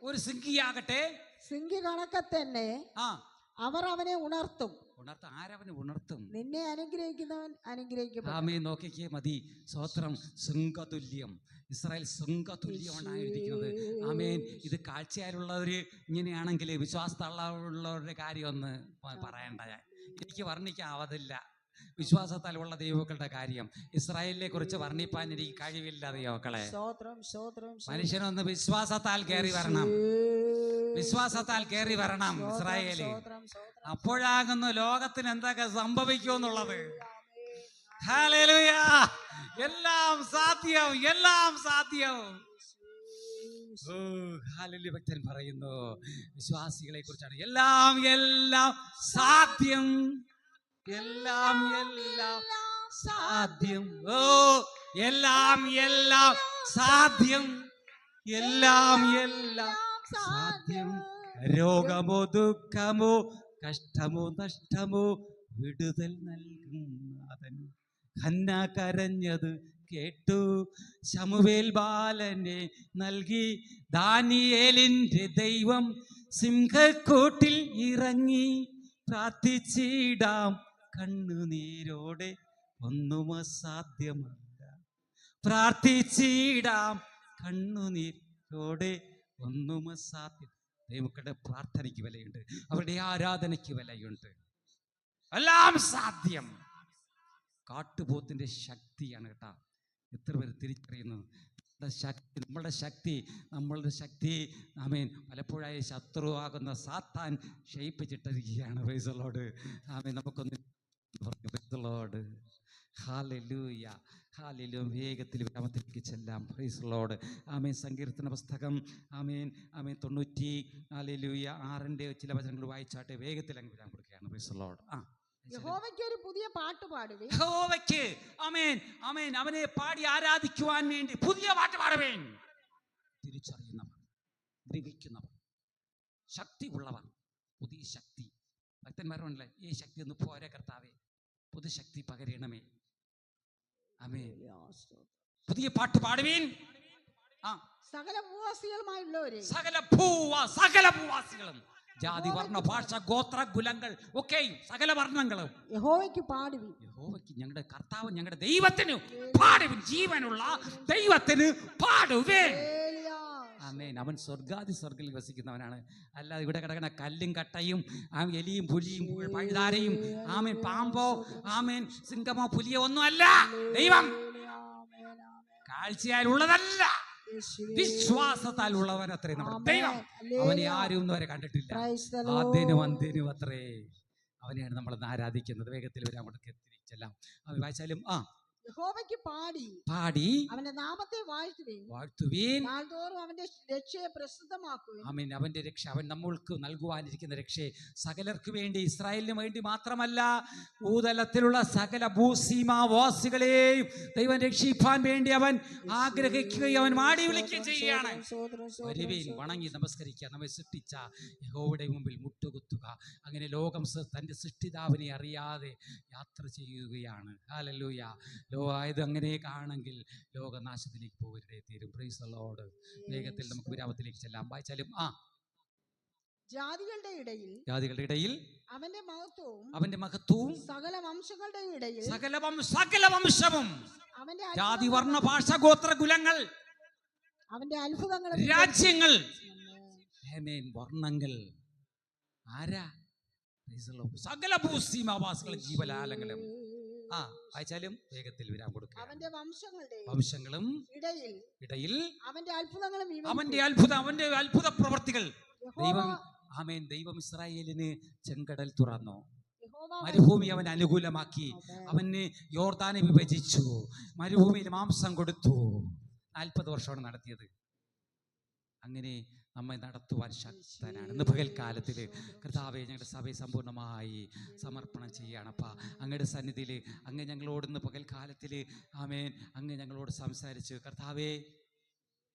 ഒരു സിംഹിയാകട്ടെ തന്നെ അവർ അവനെ ഉണർത്തും. ആരവനെ ഉണർത്തും? നിന്നെ അനുഗ്രഹിക്കുന്നവൻ അനുഗ്രഹിക്കും. നോക്കിക്കേ മതി. സ്വത്രം ശൃംഖതുല്യം. ഇസ്രായേൽ ശൃംഖതുല്യമായിരിക്കുന്നത്. ഇത് കാഴ്ചയാലുള്ളവര് ഇങ്ങനെയാണെങ്കിൽ വിശ്വാസത്തുള്ളവരുടെ കാര്യം ഒന്ന് പറയണ്ട. എനിക്ക് വർണ്ണിക്കാവതില്ല വിശ്വാസത്താൽ ഉള്ള ദൈവമക്കളുടെ കാര്യം. ഇസ്രായേലിനെ കുറിച്ച് വർണ്ണിപ്പാൻ എനിക്ക് കഴിവില്ല ദൈവമക്കളെ. മനുഷ്യനൊന്ന് വിശ്വാസത്താൽ കയറി വരണം. ഇസ്രായേല് അപ്പോഴാകുന്നു ലോകത്തിന് എന്തൊക്കെ സംഭവിക്കുമെന്നുള്ളത്. ഹല്ലേലൂയ. എല്ലാം സാധ്യം. ഭക്തൻ പറയുന്നു വിശ്വാസികളെ കുറിച്ചാണ്. എല്ലാം സാധ്യം. എല്ലാം സാധ്യം. എല്ലാം സാധ്യം. സാധ്യം. രോഗമോ ദുഃഖമോ കഷ്ടമോ നഷ്ടമോ വിടുതൽ നൽകുന്നവൻ. ഹന്ന കരഞ്ഞത് കേട്ടു. ശമൂവേൽ ബാലനെ നൽകി. ദാനിയേലിന്റെ ദൈവം സിംഹക്കൂട്ടിൽ ഇറങ്ങി. പ്രാർത്ഥിച്ചിടാം കണ്ണുനീരോടെ, ഒന്നും അസാധ്യമല്ല. പ്രാർത്ഥിച്ചിടാം കണ്ണുനീരോടെ, ഒന്നും അസാധ്യം. ദൈവമക്കളുടെ പ്രാർത്ഥനയ്ക്ക് വിലയുണ്ട്. അവരുടെ ആരാധനയ്ക്ക് വിലയുണ്ട്. എല്ലാം സാധ്യം. കാട്ടുപോത്തിന്റെ ശക്തിയാണ് കേട്ടാ. എത്ര പേര് തിരിച്ചറിയുന്നത്? നമ്മളുടെ ശക്തി പലപ്പോഴായി ശത്രുവാകുന്ന സാത്താൻ ക്ഷയിപ്പിച്ചിട്ടിരിക്കുകയാണ്. Praise the Lord. നമുക്കൊന്ന് പ്രൈസ് ദി ലോർഡ്. ഹല്ലേലൂയ. വേഗത്തിൽ വിരാമത്തിലേക്ക് ചെല്ലാം. Praise the Lord. സങ്കീർത്തന പുസ്തകം 96 ചില വചനങ്ങൾ വായിച്ചാട്ടെ. വേഗത്തിൽ അങ്ങ് വിരാമം കൊടുക്കുകയാണ്. Price the Lord. യഹോവയ്ക്ക് ഒരു പുതിയ പാട്ട് പാടുവിൻ. അവനെ പാടി ആരാധിക്കുവാൻ വേണ്ടി പുതിയ പാട്ട് പാടുവേൻ. തിരിച്ചറിയുന്നവർ, ഗ്രഹിക്കുന്നവർ, ശക്തി ഉള്ളവർ, പുതിയ ശക്തി. ഭക്തന്മാരുണ്ടല്ലേ, ഈ ശക്തി ഒന്ന് പോരെ കർത്താവേ, പുതുശക്തി പകരണമേ. ആമേൻ. പുതിയ പാട്ട് പാടുവീൻ. സകല ഭൂവാസികളുമായുള്ളവരെ, സകല ഭൂവാസികളും, ജാതി വർണ്ണ ഭാഷ ഗോത്ര കുലങ്ങൾ ഒക്കെയും സകല വർണ്ണങ്ങളും യഹോവയ്ക്ക് പാടുവിൻ. യഹോവയ്ക്ക്, ഞങ്ങളുടെ കർത്താവ്, ഞങ്ങളുടെ ദൈവത്തിന് പാടുവിൻ. ജീവനുള്ള ദൈവത്തിന് പാടുവിൻ. ആമേൻ. അവൻ സ്വർഗത്തിൽ വസിക്കുന്നവനാണ്. അല്ലാതെ ഇവിടെ കിടക്കുന്ന കല്ലും കട്ടയും എലിയും പുലിയും പഴുതാരയും ആമേൻ പാമ്പോ ആമേൻ സിംഹമോ പുലിയോ ഒന്നും അല്ല. ദൈവം കാഴ്ചയാൽ ഉള്ളതല്ല, വിശ്വാസത്താൽ ഉള്ളവനത്രേ നമ്മുടെ ദൈവം. അവനെ ആരും ഇന്ന് വരെ കണ്ടിട്ടില്ല. ആദ്യനും അത്രേ. അവനെയാണ് നമ്മൾ ആരാധിക്കുന്നത്. വേഗത്തിൽ വരാൻ അങ്ങോട്ട് എത്തിച്ചെല്ലാം. അവൻ വായിച്ചാലും യഹോവയ്ക്ക് പാടി അവന്റെ നാമത്തെ വാഴ്ത്തുവീൻ. നാൾതോറും അവന്റെ രക്ഷയെ പ്രസിദ്ധമാക്കുവിൻ. ആമേൻ. അവന്റെ രക്ഷ, അവൻ നമ്മൾക്ക് നൽകുവാനിരിക്കുന്ന രക്ഷയെ സകലർക്ക് വേണ്ടി, ഇസ്രായേലിന് വേണ്ടി മാത്രമല്ല, ഭൂതലത്തിലുള്ള സകല ഭൂസീമാവാസികളെയും ദൈവം രക്ഷിപ്പാൻ വേണ്ടി അവൻ ആഗ്രഹിക്കുകയും അവൻ മാടി വിളിക്കുകയും ചെയ്യുകയാണ്. വരുവീൻ, വണങ്ങി നമസ്കരിക്കുക. നമ്മെ സൃഷ്ടിച്ച യഹോവയുടെ മുമ്പിൽ മുട്ടുകുത്തുക. അങ്ങനെ ലോകം തന്റെ സൃഷ്ടിതാവിനെ അറിയാതെ യാത്ര ചെയ്യുകയാണ്. ഹല്ലേലൂയ. ആയത് അങ്ങനെയൊക്കെയാണെങ്കിൽ ലോകനാശത്തിലേക്ക് പോകരുതേ തീരും. Price the Lord. വേഗത്തിൽ നമുക്ക് വിരാമത്തിലേക്ക് ചെല്ലാം. വായിച്ചാലും ജാതികളുടെ ഇടയിൽ അവന്റെ മഹത്വവും സകല വംശങ്ങളുടെ ഇടയിൽ സകല വംശവും, ജാതി വർണ്ണ ഭാഷ ഗോത്ര കുലങ്ങൾ, അവന്റെ അത്ഭുതങ്ങൾ, രാജ്യങ്ങൾ, വർണ്ണങ്ങൾ, ആരാ? സകല ഭൂസീമാവാസികളും ജീവലാലങ്ങളും. വായിച്ചാലും വേഗത്തിൽ വിരാം കൊടുക്കുക. അവന്റെ വംശങ്ങളും ഇടയിൽ അവന്റെ അത്ഭുത പ്രവർത്തികൾ. ദൈവം ഇസ്രായേലിന് ചെങ്കടൽ തുറന്നു, മരുഭൂമി അവൻ അനുകൂലമാക്കി, അവന് യോർദാനെ വിഭജിച്ചു, മരുഭൂമിയിൽ മാംസം കൊടുത്തു. 40 വർഷമാണ് നടത്തിയത്. അങ്ങനെ നമ്മെ നടത്തുവാൻ ശക്തനാണ്. ഇന്ന് പകൽക്കാലത്തിൽ കർത്താവെ, ഞങ്ങളുടെ സഭയെ സമ്പൂർണ്ണമായി സമർപ്പണം ചെയ്യുകയാണപ്പാ. അങ്ങയുടെ സന്നിധിയിൽ അങ്ങ് ഞങ്ങളോട് ഇന്ന് പകൽക്കാലത്തിൽ ആമേൻ അങ്ങ് ഞങ്ങളോട് സംസാരിച്ചു. കർത്താവെ,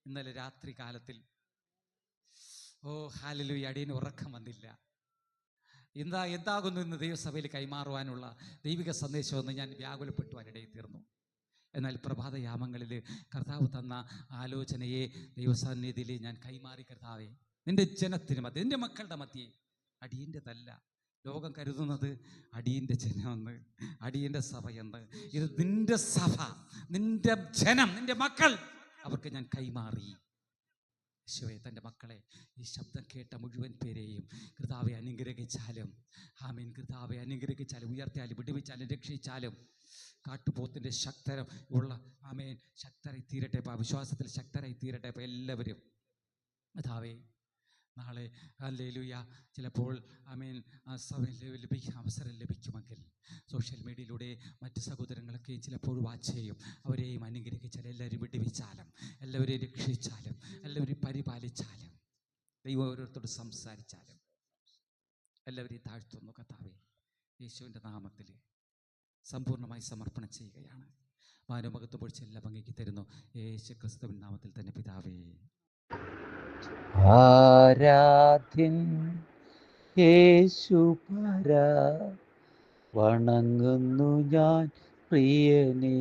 ഇന്നലെ രാത്രി കാലത്തിൽ ഹല്ലേലൂയ, അടിയന് ഉറക്കം വന്നില്ല. എന്താകുന്നു ഇന്ന് ദൈവസഭയിൽ കൈമാറുവാനുള്ള ദൈവിക സന്ദേശമെന്ന് ഞാൻ വ്യാകുലപ്പെട്ടുവാനിടയിൽ തീർന്നു. എന്നാൽ പ്രഭാതയാമങ്ങളിൽ കർത്താവ് തന്ന ആലോചനയെ ദൈവസന്നിധിയിൽ ഞാൻ കൈമാറി. കർത്താവെ, നിന്റെ ജനത്തിന് മധ്യ, നിന്റെ മക്കളുടെ മധ്യേ, അടിയൻ്റെതല്ല. ലോകം കരുതുന്നത് അടിയൻ്റെ ജനമെന്ന്, അടിയൻ്റെ സഭയെന്ന്. ഇത് നിന്റെ സഭ, നിന്റെ ജനം, നിന്റെ മക്കൾ, അവർക്ക് ഞാൻ കൈമാറി. യേശുവേ, തൻ്റെ മക്കളെ, ഈ ശബ്ദം കേട്ട മുഴുവൻ പേരെയും കർത്താവെ അനുഗ്രഹിച്ചാലും, ആമേൻ, കർത്താവെ അനുഗ്രഹിച്ചാലും, ഉയർത്തിയാലും, വിടുവിച്ചാലും, രക്ഷിച്ചാലും, കാട്ടുപോത്തിൻ്റെ ശക്തരം ഉള്ള ആമേൻ ശക്തരായി തീരട്ടെ, വിശ്വാസത്തിൽ ശക്തരായി തീരട്ടെ. എല്ലാവരും കർത്താവേ, നാളെ ഹല്ലേലൂയ ചിലപ്പോൾ ആമേൻ അവസരം ലഭിക്കുമെങ്കിൽ സോഷ്യൽ മീഡിയയിലൂടെ മറ്റ് സഹോദരങ്ങളൊക്കെ ചിലപ്പോൾ വാച്ച് ചെയ്യും. അവരെയും അനുഗ്രഹിച്ചാലും, എല്ലാവരും വിടുവിച്ചാലും, എല്ലാവരെയും രക്ഷിച്ചാലും, എല്ലാവരെയും പരിപാലിച്ചാലും, ദൈവം ഓരോരുത്തരോട് സംസാരിച്ചാലും, എല്ലാവരെയും താഴ്ത്തുന്നു. കർത്താവേ, യേശുവിൻ്റെ നാമത്തിൽ സമ്പൂർണ്ണമായി സമർപ്പണം ചെയ്യുകയാണ്. മാനവമകത്വം പൊഴിച്ച് എല്ലാം അങ്ങേക്ക് തരുന്നു, യേശു ക്രിസ്തുവിൻ നാമത്തിൽ തന്നെ പിതാവേ. ആരാധ്യൻ യേശുപരാ, വണങ്ങുന്നു ഞാൻ പ്രിയനേ.